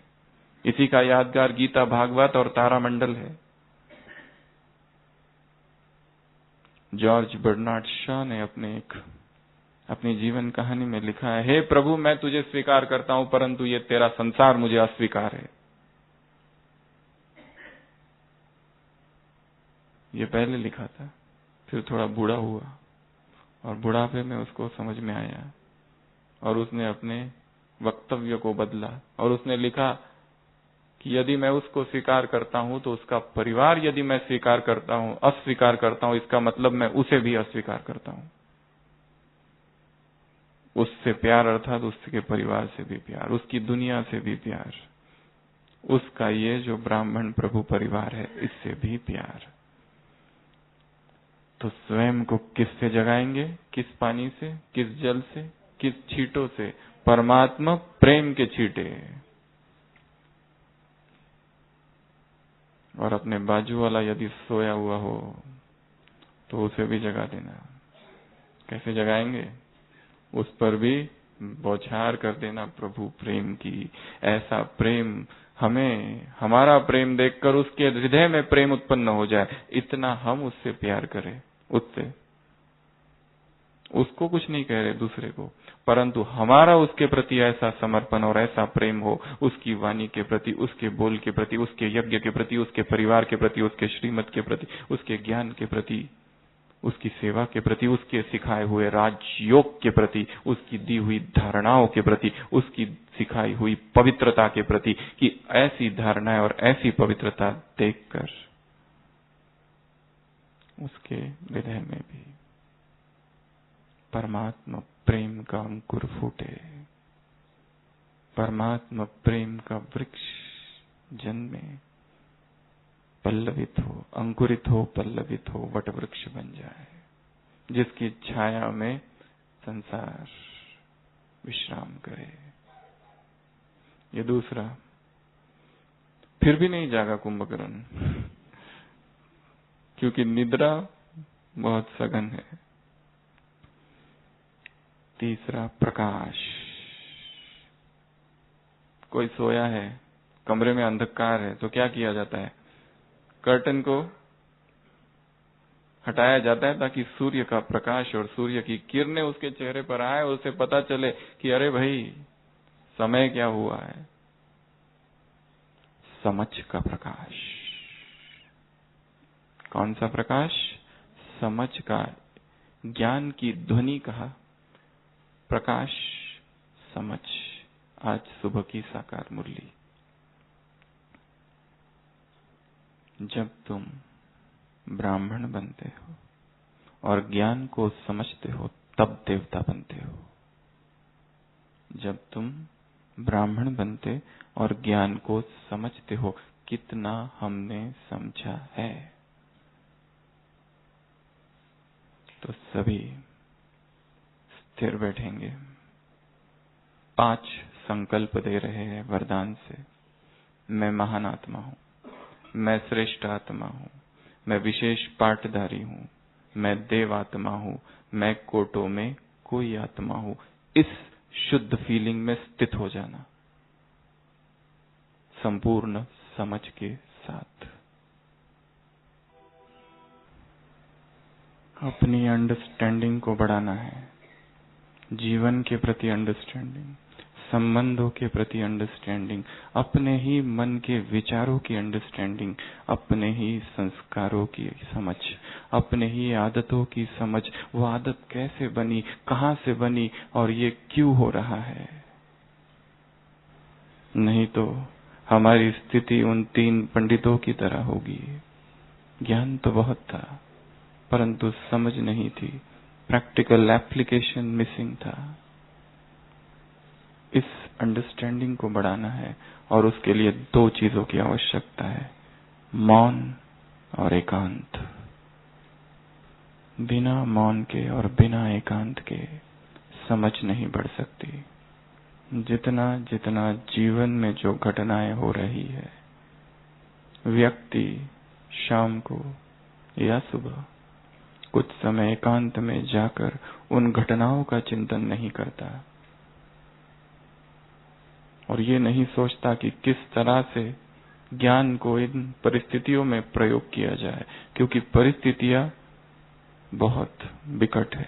इसी का यादगार गीता भागवत और तारामंडल है। जॉर्ज बर्नार्ड शॉ ने अपनी जीवन कहानी में लिखा है, हे प्रभु मैं तुझे स्वीकार करता हूं, परंतु ये तेरा संसार मुझे अस्वीकार है। ये पहले लिखा था, फिर थोड़ा बूढ़ा हुआ और बुढ़ापे में उसको समझ में आया और उसने अपने वक्तव्य को बदला और उसने लिखा कि यदि मैं उसको स्वीकार करता हूं तो उसका परिवार यदि मैं अस्वीकार करता हूं, इसका मतलब मैं उसे भी अस्वीकार करता हूं। उससे प्यार अर्थात उसके परिवार से भी प्यार, उसकी दुनिया से भी प्यार, उसका ये जो ब्राह्मण प्रभु परिवार है इससे भी प्यार। तो स्वयं को किससे जगाएंगे? किस पानी से, किस जल से, किस छींटों से? परमात्मा प्रेम के छींटे। और अपने बाजू वाला यदि सोया हुआ हो तो उसे भी जगा देना। कैसे जगाएंगे? उस पर भी बौछार कर देना प्रभु प्रेम की। ऐसा प्रेम हमें, हमारा प्रेम देखकर उसके हृदय में प्रेम उत्पन्न हो जाए, इतना हम उससे प्यार करें। उसको कुछ नहीं कह रहे दूसरे को, परंतु हमारा उसके प्रति ऐसा समर्पण और ऐसा प्रेम हो, उसकी वाणी के प्रति, उसके बोल के प्रति, उसके यज्ञ के प्रति, उसके परिवार के प्रति, उसके श्रीमत के प्रति, उसके ज्ञान के प्रति, उसकी सेवा के प्रति, उसके सिखाए हुए राजयोग के प्रति, उसकी दी हुई धारणाओं के प्रति, उसकी सिखाई हुई पवित्रता के प्रति, कि ऐसी धारणाएं और ऐसी पवित्रता देखकर उसके हृदय में भी परमात्मा प्रेम का अंकुर फूटे, परमात्मा प्रेम का वृक्ष जन्मे, पल्लवित हो, अंकुरित हो, पल्लवित हो, वट वृक्ष बन जाए, जिसकी छाया में संसार विश्राम करे। ये दूसरा। फिर भी नहीं जागा कुंभकर्ण, क्योंकि निद्रा बहुत सघन है। तीसरा, प्रकाश। कोई सोया है, कमरे में अंधकार है, तो क्या किया जाता है? कर्टन को हटाया जाता है ताकि सूर्य का प्रकाश और सूर्य की किरणें उसके चेहरे पर आए और उसे पता चले कि अरे भाई समय क्या हुआ है। समझ का प्रकाश। कौन सा प्रकाश? समझ का, ज्ञान की ध्वनि कहा, प्रकाश समझ। आज सुबह की साकार मुरली। जब तुम ब्राह्मण बनते हो और ज्ञान को समझते हो तब देवता बनते हो। जब तुम ब्राह्मण बनते और ज्ञान को समझते हो, कितना हमने समझा है। तो सभी स्थिर बैठेंगे। 5 संकल्प दे रहे हैं वरदान से। मैं महान आत्मा हूं, मैं श्रेष्ठ आत्मा हूं, मैं विशेष पाठधारी हूं, मैं देव आत्मा हूं, मैं कोटों में कोई आत्मा हूं। इस शुद्ध फीलिंग में स्थित हो जाना, संपूर्ण समझ के साथ। अपनी अंडरस्टैंडिंग को बढ़ाना है, जीवन के प्रति अंडरस्टैंडिंग, संबंधों के प्रति अंडरस्टैंडिंग, अपने ही मन के विचारों की अंडरस्टैंडिंग, अपने ही संस्कारों की समझ, अपने ही आदतों की समझ। वो आदत कैसे बनी, कहां से बनी और ये क्यों हो रहा है। नहीं तो हमारी स्थिति उन 3 पंडितों की तरह होगी। ज्ञान तो बहुत था, परंतु समझ नहीं थी, प्रैक्टिकल एप्लीकेशन मिसिंग था। इस अंडरस्टैंडिंग को बढ़ाना है और उसके लिए 2 चीजों की आवश्यकता है, मौन और एकांत। बिना मौन के और बिना एकांत के समझ नहीं बढ़ सकती। जितना जितना जीवन में जो घटनाएं हो रही है, व्यक्ति शाम को या सुबह कुछ समय एकांत में जाकर उन घटनाओं का चिंतन नहीं करता और ये नहीं सोचता कि किस तरह से ज्ञान को इन परिस्थितियों में प्रयोग किया जाए, क्योंकि परिस्थितियां बहुत विकट है,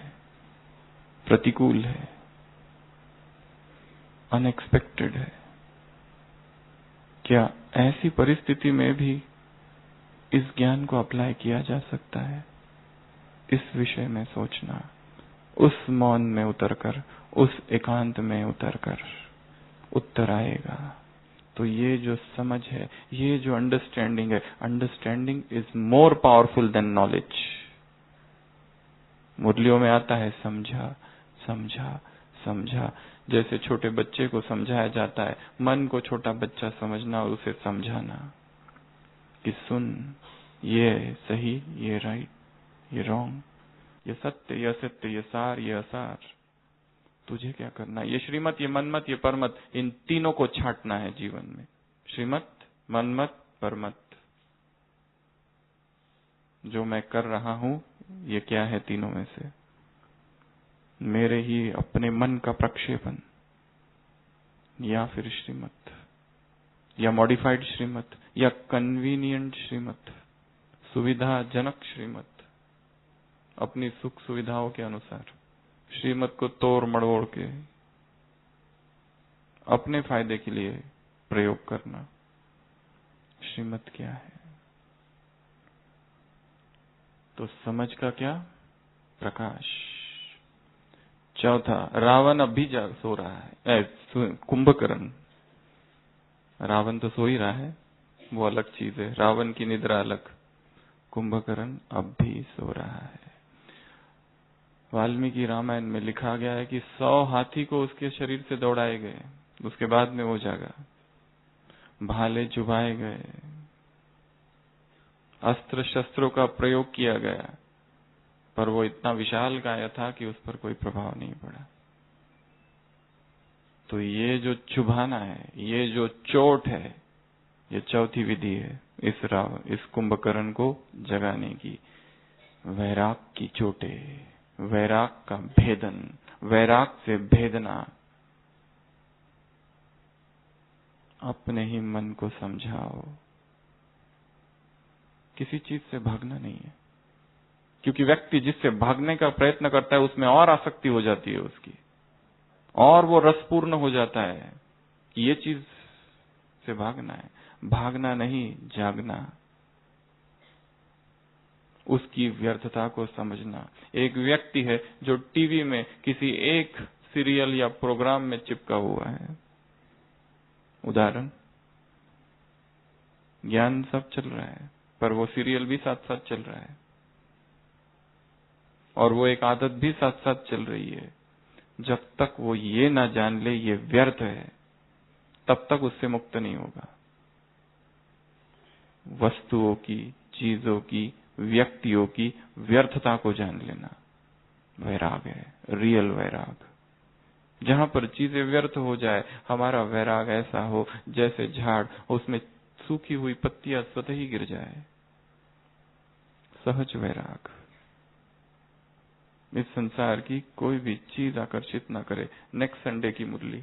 प्रतिकूल है, अनएक्सपेक्टेड है। क्या ऐसी परिस्थिति में भी इस ज्ञान को अप्लाई किया जा सकता है? इस विषय में सोचना, उस मौन में उतरकर, उस एकांत में उतरकर उत्तर आएगा। तो ये जो समझ है, ये जो अंडरस्टैंडिंग है, understanding is more powerful than knowledge. मुरलियों में आता है समझा समझा समझा। जैसे छोटे बच्चे को समझाया जाता है, मन को छोटा बच्चा समझना और उसे समझाना कि सुन, ये सही, ये राइट, ये रॉन्ग, ये सत्य, ये असत्य, ये सार, ये असार। तुझे क्या करना है? ये श्रीमत, ये मनमत, ये परमत, इन तीनों को छांटना है जीवन में। श्रीमत, मनमत, परमत। जो मैं कर रहा हूं, ये क्या है तीनों में से? मेरे ही अपने मन का प्रक्षेपण, या फिर श्रीमत, या मॉडिफाइड श्रीमत, या कन्वीनियंट श्रीमत, सुविधाजनक श्रीमत, अपनी सुख सुविधाओं के अनुसार श्रीमत को तोड़ मड़ोड़ के अपने फायदे के लिए प्रयोग करना। श्रीमत क्या है? तो समझ का क्या? प्रकाश। चौथा, रावण अब भी सो रहा है। कुंभकर्ण, रावण तो सो ही रहा है, वो अलग चीज है, रावण की निद्रा अलग। कुंभकर्ण अब भी सो रहा है। वाल्मीकि रामायण में लिखा गया है कि 100 हाथी को उसके शरीर से दौड़ाए गए, उसके बाद में वो जागा। भाले चुभाए गए, अस्त्र शस्त्रों का प्रयोग किया गया, पर वो इतना विशाल काया था कि उस पर कोई प्रभाव नहीं पड़ा। तो ये जो चुभाना है, ये जो चोट है, ये चौथी विधि है इस कुंभकर्ण को जगाने की। वैराग की चोटें, वैराग का भेदन, वैराग से भेदना। अपने ही मन को समझाओ, किसी चीज से भागना नहीं है, क्योंकि व्यक्ति जिससे भागने का प्रयत्न करता है उसमें और आसक्ति हो जाती है उसकी, और वो रसपूर्ण हो जाता है कि ये चीज से भागना है। भागना नहीं, जागना, उसकी व्यर्थता को समझना। एक व्यक्ति है जो टीवी में किसी एक सीरियल या प्रोग्राम में चिपका हुआ है, उदाहरण, ज्ञान सब चल रहा है पर वो सीरियल भी साथ साथ चल रहा है, और वो एक आदत भी साथ साथ चल रही है। जब तक वो ये ना जान ले ये व्यर्थ है, तब तक उससे मुक्त नहीं होगा। वस्तुओं की, चीजों की, व्यक्तियों की व्यर्थता को जान लेना वैराग है, रियल वैराग। जहां पर चीजें व्यर्थ हो जाए, हमारा वैराग ऐसा हो जैसे झाड़, उसमें सूखी हुई पत्तियां स्वतः ही गिर जाए। सहज वैराग। इस संसार की कोई भी चीज आकर्षित ना करे। नेक्स्ट संडे की मुरली,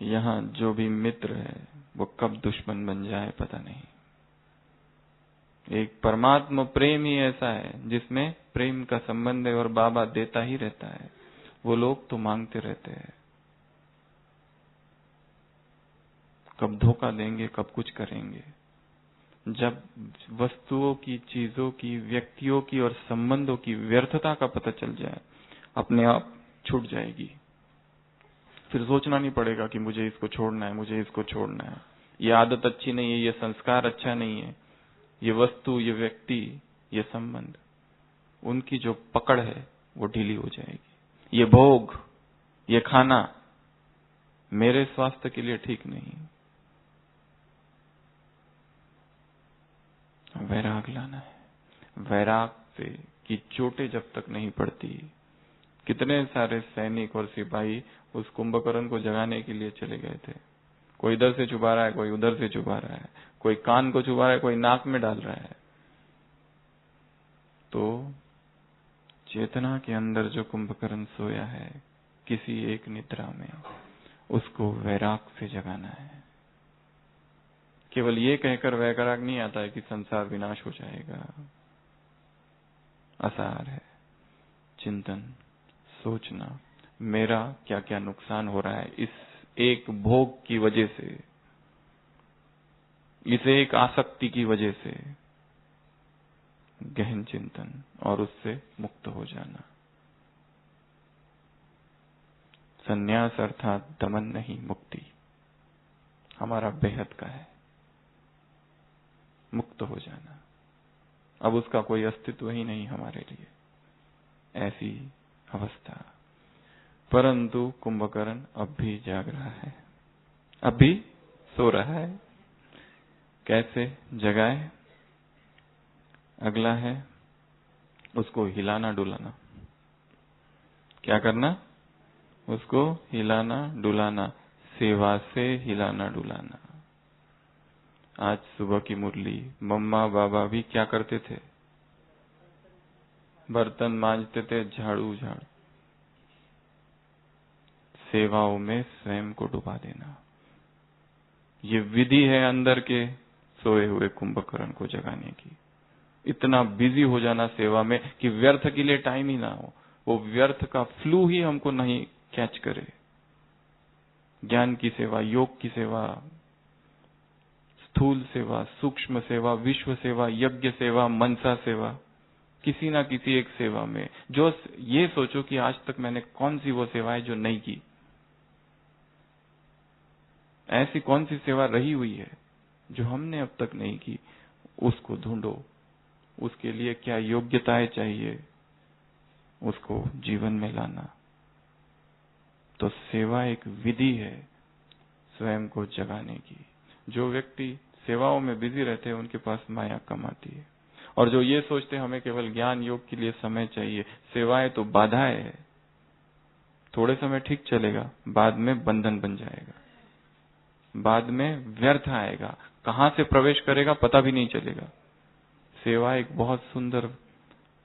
यहाँ जो भी मित्र है वो कब दुश्मन बन जाए पता नहीं। एक परमात्मा प्रेम ही ऐसा है जिसमें प्रेम का संबंध है और बाबा देता ही रहता है। वो लोग तो मांगते रहते हैं, कब धोखा देंगे, कब कुछ करेंगे। जब वस्तुओं की, चीजों की, व्यक्तियों की और संबंधों की व्यर्थता का पता चल जाए, अपने आप छूट जाएगी। फिर सोचना नहीं पड़ेगा कि मुझे इसको छोड़ना है, मुझे इसको छोड़ना है, ये आदत अच्छी नहीं है, ये संस्कार अच्छा नहीं है, ये वस्तु, ये व्यक्ति, ये संबंध, उनकी जो पकड़ है वो ढीली हो जाएगी। ये भोग, ये खाना मेरे स्वास्थ्य के लिए ठीक नहीं। वैराग लाना है। वैराग से की चोटें जब तक नहीं पड़ती। कितने सारे सैनिक और सिपाही उस कुंभकर्ण को जगाने के लिए चले गए थे। कोई इधर से चुभा रहा है, कोई उधर से चुभा रहा है, कोई कान को चुभा रहा है, कोई नाक में डाल रहा है। तो चेतना के अंदर जो कुंभकर्ण सोया है किसी एक निद्रा में, उसको वैराग से जगाना है। केवल ये कहकर वैराग नहीं आता है कि संसार विनाश हो जाएगा। आसार है चिंतन, सोचना, मेरा क्या क्या नुकसान हो रहा है इस एक भोग की वजह से, इस एक आसक्ति की वजह से। गहन चिंतन और उससे मुक्त हो जाना। संन्यास अर्थात दमन नहीं, मुक्ति हमारा बेहद का है। मुक्त हो जाना, अब उसका कोई अस्तित्व ही नहीं हमारे लिए, ऐसी अवस्था। परंतु कुंभकर्ण अब भी जाग रहा है, अब भी सो रहा है। कैसे जगाए? अगला है उसको हिलाना डुलाना। क्या करना? उसको हिलाना डुलाना, सेवा से हिलाना डुलाना। आज सुबह की मुरली, मम्मा बाबा भी क्या करते थे? बर्तन मांजते थे, झाड़ू झाड़। सेवाओं में स्वयं को डुबा देना, ये विधि है अंदर के सोए हुए कुंभकर्ण को जगाने की। इतना बिजी हो जाना सेवा में कि व्यर्थ के लिए टाइम ही ना हो, वो व्यर्थ का फ्लू ही हमको नहीं कैच करे। ज्ञान की सेवा, योग की सेवा, स्थूल सेवा, सूक्ष्म सेवा, विश्व सेवा, यज्ञ सेवा, मनसा सेवा, किसी ना किसी एक सेवा में जो ये सोचो कि आज तक मैंने कौन सी वो सेवाएं जो नहीं की, ऐसी कौन सी सेवा रही हुई है जो हमने अब तक नहीं की, उसको ढूंढो, उसके लिए क्या योग्यताएं चाहिए, उसको जीवन में लाना। तो सेवा एक विधि है स्वयं को जगाने की। जो व्यक्ति सेवाओं में बिजी रहते हैं उनके पास माया कम आती है, और जो ये सोचते हैं हमें केवल ज्ञान योग के लिए समय चाहिए, सेवाएं तो बाधाएं है। थोड़े समय ठीक चलेगा, बाद में बंधन बन जाएगा, बाद में व्यर्थ आएगा, कहां से प्रवेश करेगा पता भी नहीं चलेगा। सेवा एक बहुत सुंदर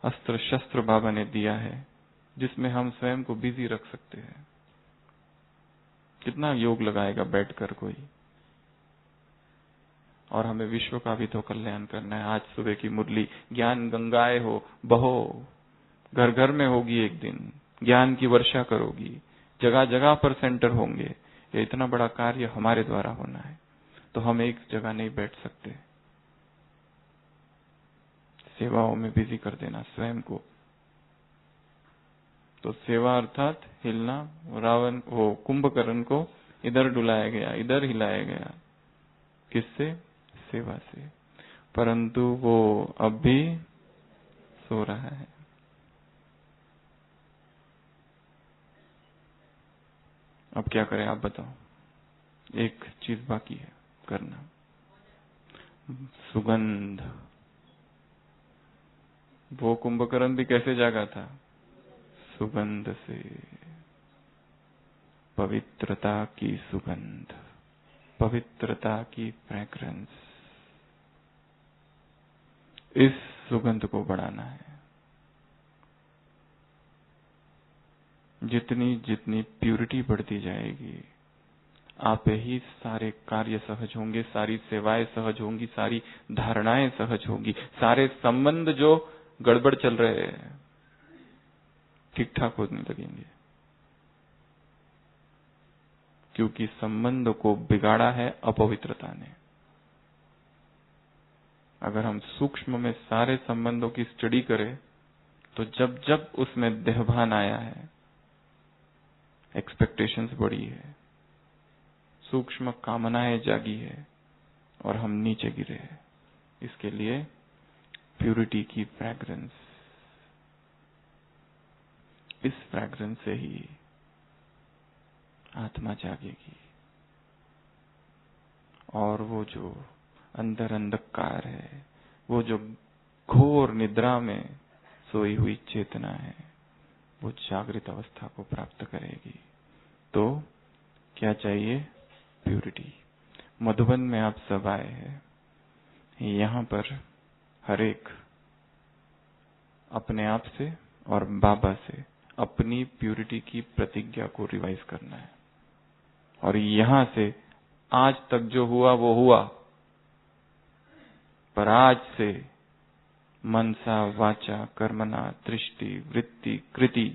अस्त्र शस्त्र बाबा ने दिया है जिसमें हम स्वयं को बिजी रख सकते हैं। कितना योग लगाएगा बैठकर कोई, और हमें विश्व का भी तो कल्याण करना है। आज सुबह की मुरली, ज्ञान गंगाएं हो बहो, घर घर में होगी एक दिन, ज्ञान की वर्षा करोगी, जगह जगह पर सेंटर होंगे। ये इतना बड़ा कार्य हमारे द्वारा होना है, तो हम एक जगह नहीं बैठ सकते। सेवाओं में बिजी कर देना स्वयं को। तो सेवा अर्थात हिलना। रावण वो कुंभकर्ण को इधर डुलाया गया, इधर हिलाया गया, किससे? सेवा से। परंतु वो अब भी सो रहा है। अब क्या करें आप बताओ? एक चीज बाकी है करना, सुगंध। वो कुंभकर्ण भी कैसे जागा था? सुगंध से, पवित्रता की सुगंध, पवित्रता की फ्रेग्रेंस। इस सुगंध को बढ़ाना है। जितनी जितनी प्यूरिटी बढ़ती जाएगी, आप ही सारे कार्य सहज होंगे, सारी सेवाएं सहज होंगी, सारी धारणाएं सहज होंगी, सारे संबंध जो गड़बड़ चल रहे हैं ठीक ठाक होने लगेंगे। क्योंकि संबंध को बिगाड़ा है अपवित्रता ने। अगर हम सूक्ष्म में सारे संबंधों की स्टडी करें तो जब जब उसमें देहभान आया है, एक्सपेक्टेशंस बढ़ी है, सूक्ष्म कामनाएं जागी है और हम नीचे गिरे हैं। इसके लिए प्यूरिटी की फ्रेग्रेंस, इस फ्रेग्रेंस से ही आत्मा जागेगी, और वो जो अंदर अंधकार है, वो जो घोर निद्रा में सोई हुई चेतना है, वो जागृत अवस्था को प्राप्त करेगी। तो क्या चाहिए? प्यूरिटी। मधुबन में आप सब आए हैं, यहाँ पर हर एक अपने आप से और बाबा से अपनी प्यूरिटी की प्रतिज्ञा को रिवाइज करना है। और यहां से आज तक जो हुआ वो हुआ, पर आज से मनसा वाचा कर्मणा दृष्टि वृत्ति कृति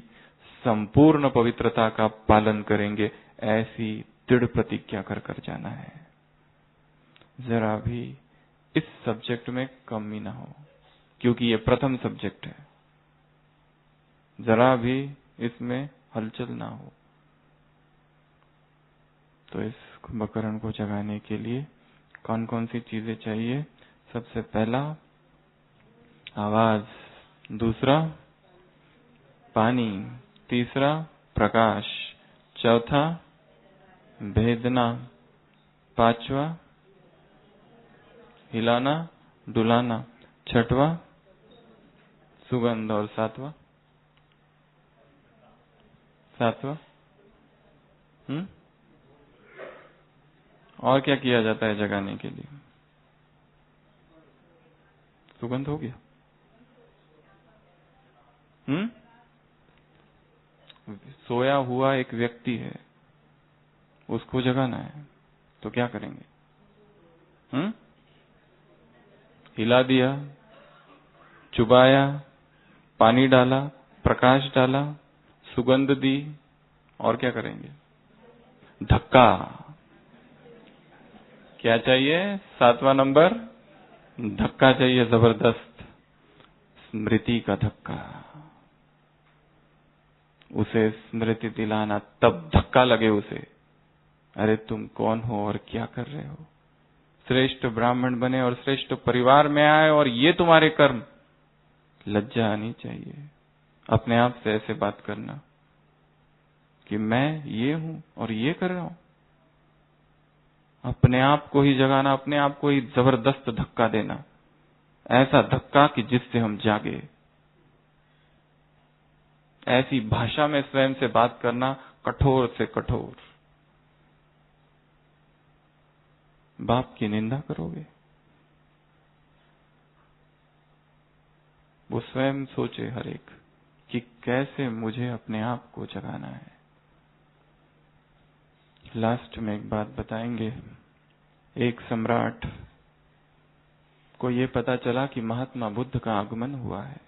संपूर्ण पवित्रता का पालन करेंगे, ऐसी दृढ़ प्रतिज्ञा कर कर जाना है। जरा भी इस सब्जेक्ट में कमी ना हो, क्योंकि ये प्रथम सब्जेक्ट है। जरा भी इसमें हलचल ना हो। तो इस कुंभकर्ण को जगाने के लिए कौन कौन सी चीजें चाहिए? सबसे पहला आवाज, दूसरा पानी, तीसरा प्रकाश, चौथा भेदना, पांचवा हिलाना डुलाना, छठवा सुगंध, और सातवां और क्या किया जाता है जगाने के लिए? सुगंध हो गया। सोया हुआ एक व्यक्ति है, उसको जगाना है, तो क्या करेंगे? हिला दिया, चुबाया, पानी डाला, प्रकाश डाला, सुगंध दी, और क्या करेंगे? धक्का। क्या चाहिए? 7वां नंबर, धक्का चाहिए, जबरदस्त स्मृति का धक्का। उसे स्मृति दिलाना, तब धक्का लगे उसे, अरे तुम कौन हो और क्या कर रहे हो। श्रेष्ठ ब्राह्मण बने और श्रेष्ठ परिवार में आए और ये तुम्हारे कर्म। लज्जा आनी चाहिए अपने आप से ऐसे बात करना कि मैं ये हूं और ये कर रहा हूं। अपने आप को ही जगाना, अपने आप को ही जबरदस्त धक्का देना, ऐसा धक्का कि जिससे हम जागे। ऐसी भाषा में स्वयं से बात करना, कठोर से कठोर। बाप की निंदा करोगे? वो स्वयं सोचे हर एक कि कैसे मुझे अपने आप को जगाना है। लास्ट में एक बात बताएंगे। एक सम्राट को ये पता चला कि महात्मा बुद्ध का आगमन हुआ है।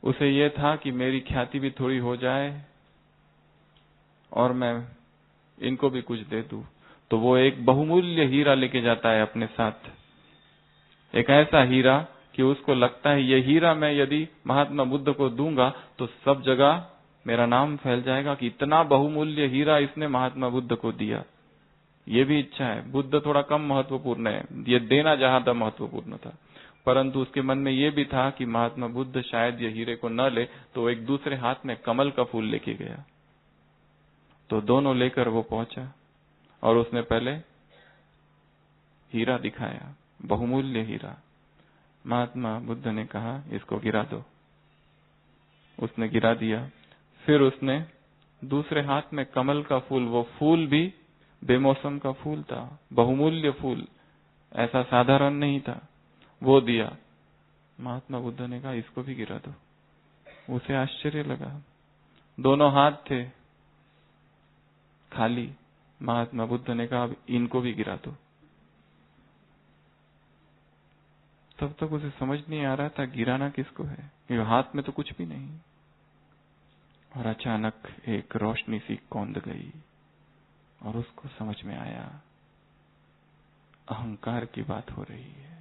उसे ये था कि मेरी ख्याति भी थोड़ी हो जाए और मैं इनको भी कुछ दे दूं। तो वो एक बहुमूल्य हीरा लेके जाता है अपने साथ, एक ऐसा हीरा कि उसको लगता है ये हीरा मैं यदि महात्मा बुद्ध को दूंगा तो सब जगह मेरा नाम फैल जाएगा कि इतना बहुमूल्य हीरा इसने महात्मा बुद्ध को दिया। ये भी इच्छा है। बुद्ध थोड़ा कम महत्वपूर्ण है, ये देना ज्यादा महत्वपूर्ण था, परंतु उसके मन में ये भी था कि महात्मा बुद्ध शायद ये हीरे को न ले, तो एक दूसरे हाथ में कमल का फूल लेके गया। तो दोनों लेकर वो पहुंचा और उसने पहले हीरा दिखाया, बहुमूल्य हीरा। महात्मा बुद्ध ने कहा इसको गिरा दो। उसने गिरा दिया। फिर उसने दूसरे हाथ में कमल का फूल, वो फूल भी बेमौसम का फूल था, बहुमूल्य फूल, ऐसा साधारण नहीं था, वो दिया। महात्मा बुद्ध ने कहा इसको भी गिरा दो। उसे आश्चर्य लगा, दोनों हाथ थे खाली। महात्मा बुद्ध ने कहा अब इनको भी गिरा दो। तब तक उसे समझ नहीं आ रहा था गिराना किसको है, ये हाथ में तो कुछ भी नहीं। और अचानक एक रोशनी सी कौंध गई और उसको समझ में आया अहंकार की बात हो रही है,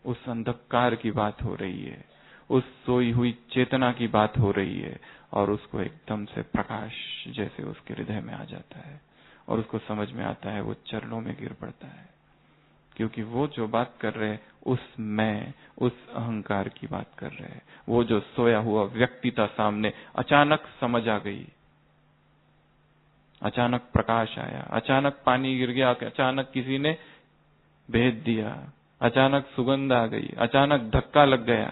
उस अंधकार की बात हो रही है, उस सोई हुई चेतना की बात हो रही है। और उसको एकदम से प्रकाश जैसे उसके हृदय में आ जाता है और उसको समझ में आता है, वो चरणों में गिर पड़ता है। क्योंकि वो जो बात कर रहे हैं उस मैं, उस अहंकार की बात कर रहे हैं। वो जो सोया हुआ व्यक्ति था सामने, अचानक समझ आ गई, अचानक प्रकाश आया, अचानक पानी गिर गया, अचानक किसी ने भेद दिया, अचानक सुगंध आ गई, अचानक धक्का लग गया,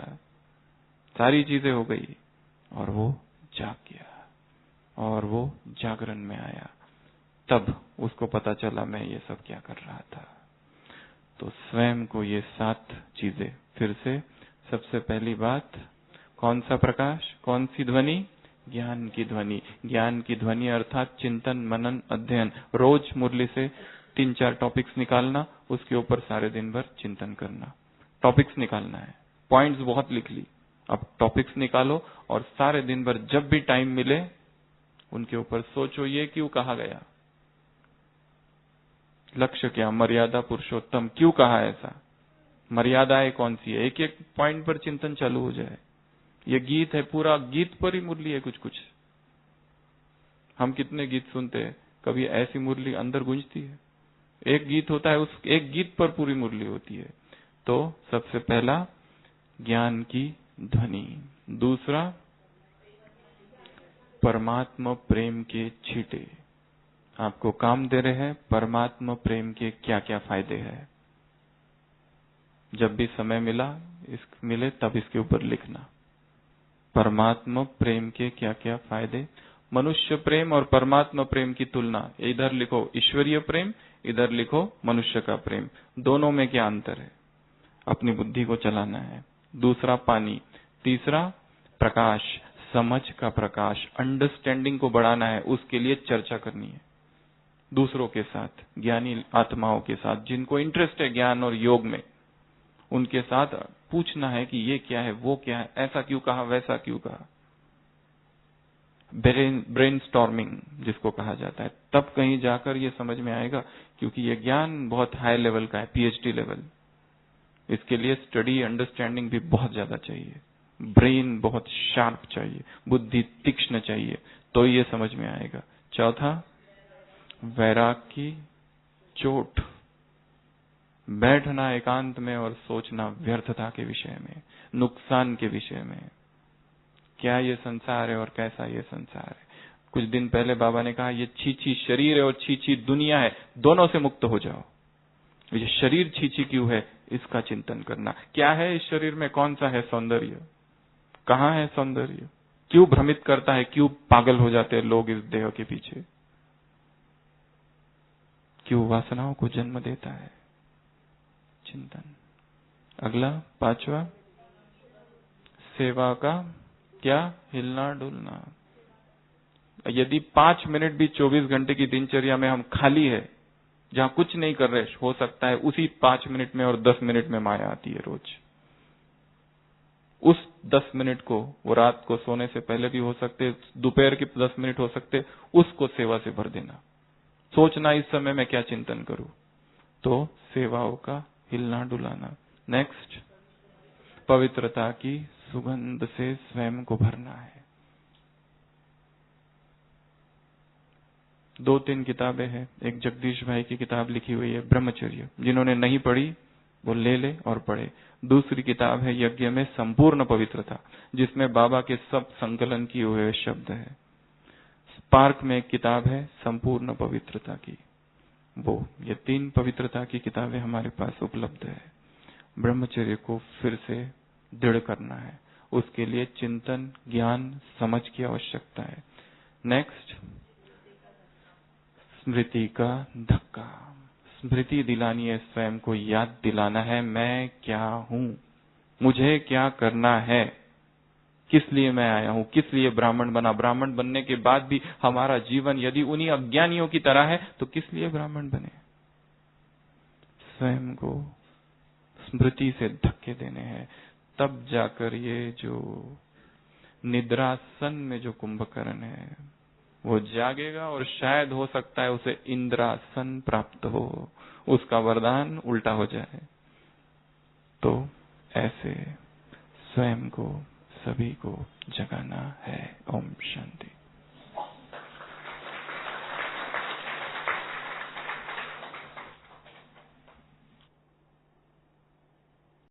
सारी चीजें हो गई और वो जाग गया और वो जागरण में आया। तब उसको पता चला मैं ये सब क्या कर रहा था। तो स्वयं को ये 7 चीजें फिर से, सबसे पहली बात, कौन सा प्रकाश, कौन सी ध्वनि? ज्ञान की ध्वनि। ज्ञान की ध्वनि अर्थात चिंतन, मनन, अध्ययन। रोज मुरली से 3-4 टॉपिक्स निकालना, उसके ऊपर सारे दिन भर चिंतन करना। टॉपिक्स निकालना है, पॉइंट्स बहुत लिख ली, अब टॉपिक्स निकालो और सारे दिन भर जब भी टाइम मिले उनके ऊपर सोचो ये क्यों कहा गया, लक्ष्य क्या, मर्यादा पुरुषोत्तम क्यों कहा ऐसा, मर्यादाएं कौन सी है, एक एक पॉइंट पर चिंतन चालू हो जाए। ये गीत है, पूरा गीत पर ही मुरली है। कुछ कुछ हम कितने गीत सुनते हैं, कभी ऐसी मुरली अंदर गूंजती है। एक गीत होता है, उस एक गीत पर पूरी मुरली होती है। तो सबसे पहला ज्ञान की ध्वनि, दूसरा परमात्मा प्रेम के छींटे। आपको काम दे रहे हैं, परमात्मा प्रेम के क्या क्या फायदे हैं। जब भी समय मिले तब इसके ऊपर लिखना, परमात्मा प्रेम के क्या क्या फायदे। मनुष्य प्रेम और परमात्मा प्रेम की तुलना, इधर लिखो ईश्वरीय प्रेम, इधर लिखो मनुष्य का प्रेम, दोनों में क्या अंतर है, अपनी बुद्धि को चलाना है। दूसरा पानी, तीसरा प्रकाश, समझ का प्रकाश, अंडरस्टैंडिंग को बढ़ाना है, उसके लिए चर्चा करनी है दूसरों के साथ, ज्ञानी आत्माओं के साथ, जिनको इंटरेस्ट है ज्ञान और योग में, उनके साथ पूछना है कि ये क्या है, वो क्या है, ऐसा क्यों कहा, वैसा क्यों कहा। ब्रेन स्टॉर्मिंग जिसको कहा जाता है, तब कहीं जाकर ये समझ में आएगा। क्योंकि ये ज्ञान बहुत हाई लेवल का है, पीएचडी लेवल। इसके लिए स्टडी, अंडरस्टैंडिंग भी बहुत ज्यादा चाहिए, ब्रेन बहुत शार्प चाहिए, बुद्धि तीक्ष्ण चाहिए, तो ये समझ में आएगा। चौथा, वैराग की चोट, बैठना एकांत में और सोचना व्यर्थता के विषय में, नुकसान के विषय में, क्या ये संसार है और कैसा ये संसार है। कुछ दिन पहले बाबा ने कहा ये छीछी शरीर है और छीछी दुनिया है, दोनों से मुक्त हो जाओ। ये शरीर छीछी क्यों है, इसका चिंतन करना। क्या है इस शरीर में, कौन सा है सौंदर्य, कहाँ है सौंदर्य, क्यों भ्रमित करता है, क्यों पागल हो जाते हैं लोग इस देह के पीछे, क्यों वासनाओं को जन्म देता है। चिंतन। अगला 5वां, सेवा का क्या, हिलना डुलना। यदि 5 मिनट भी 24 घंटे की दिनचर्या में हम खाली है, जहां कुछ नहीं कर रहे, हो सकता है उसी 5 मिनट में और 10 मिनट में माया आती है रोज। उस 10 मिनट को, वो रात को सोने से पहले भी हो सकते, दोपहर के 10 मिनट हो सकते, उसको सेवा से भर देना। सोचना इस समय मैं क्या चिंतन करूं, तो सेवाओं का हिलना डुलाना। नेक्स्ट, पवित्रता की सुगंध से स्वयं को भरना है। 2-3 किताबें हैं, एक जगदीश भाई की किताब लिखी हुई है ब्रह्मचर्य, जिन्होंने नहीं पढ़ी वो ले ले और पढ़े। दूसरी किताब है यज्ञ में संपूर्ण पवित्रता, जिसमें बाबा के सब संकलन किए हुए शब्द है। स्पार्क में एक किताब है संपूर्ण पवित्रता की। ये 3 पवित्रता की किताबें हमारे पास उपलब्ध है। ब्रह्मचर्य को फिर से दृढ़ करना है, उसके लिए चिंतन, ज्ञान, समझ की आवश्यकता है। नेक्स्ट, स्मृति का धक्का। स्मृति दिलानी है, स्वयं को याद दिलाना है मैं क्या हूं, मुझे क्या करना है, किस लिए मैं आया हूं, किस लिए ब्राह्मण बना। ब्राह्मण बनने के बाद भी हमारा जीवन यदि उन्हीं अज्ञानियों की तरह है तो किस लिए ब्राह्मण बने। स्वयं को स्मृति से धक्के देने हैं, तब जाकर ये जो निद्रासन में जो कुंभकर्ण है वो जागेगा और शायद हो सकता है उसे इंद्रासन प्राप्त हो, उसका वरदान उल्टा हो जाए। तो ऐसे स्वयं को, सभी को जगाना है। ओम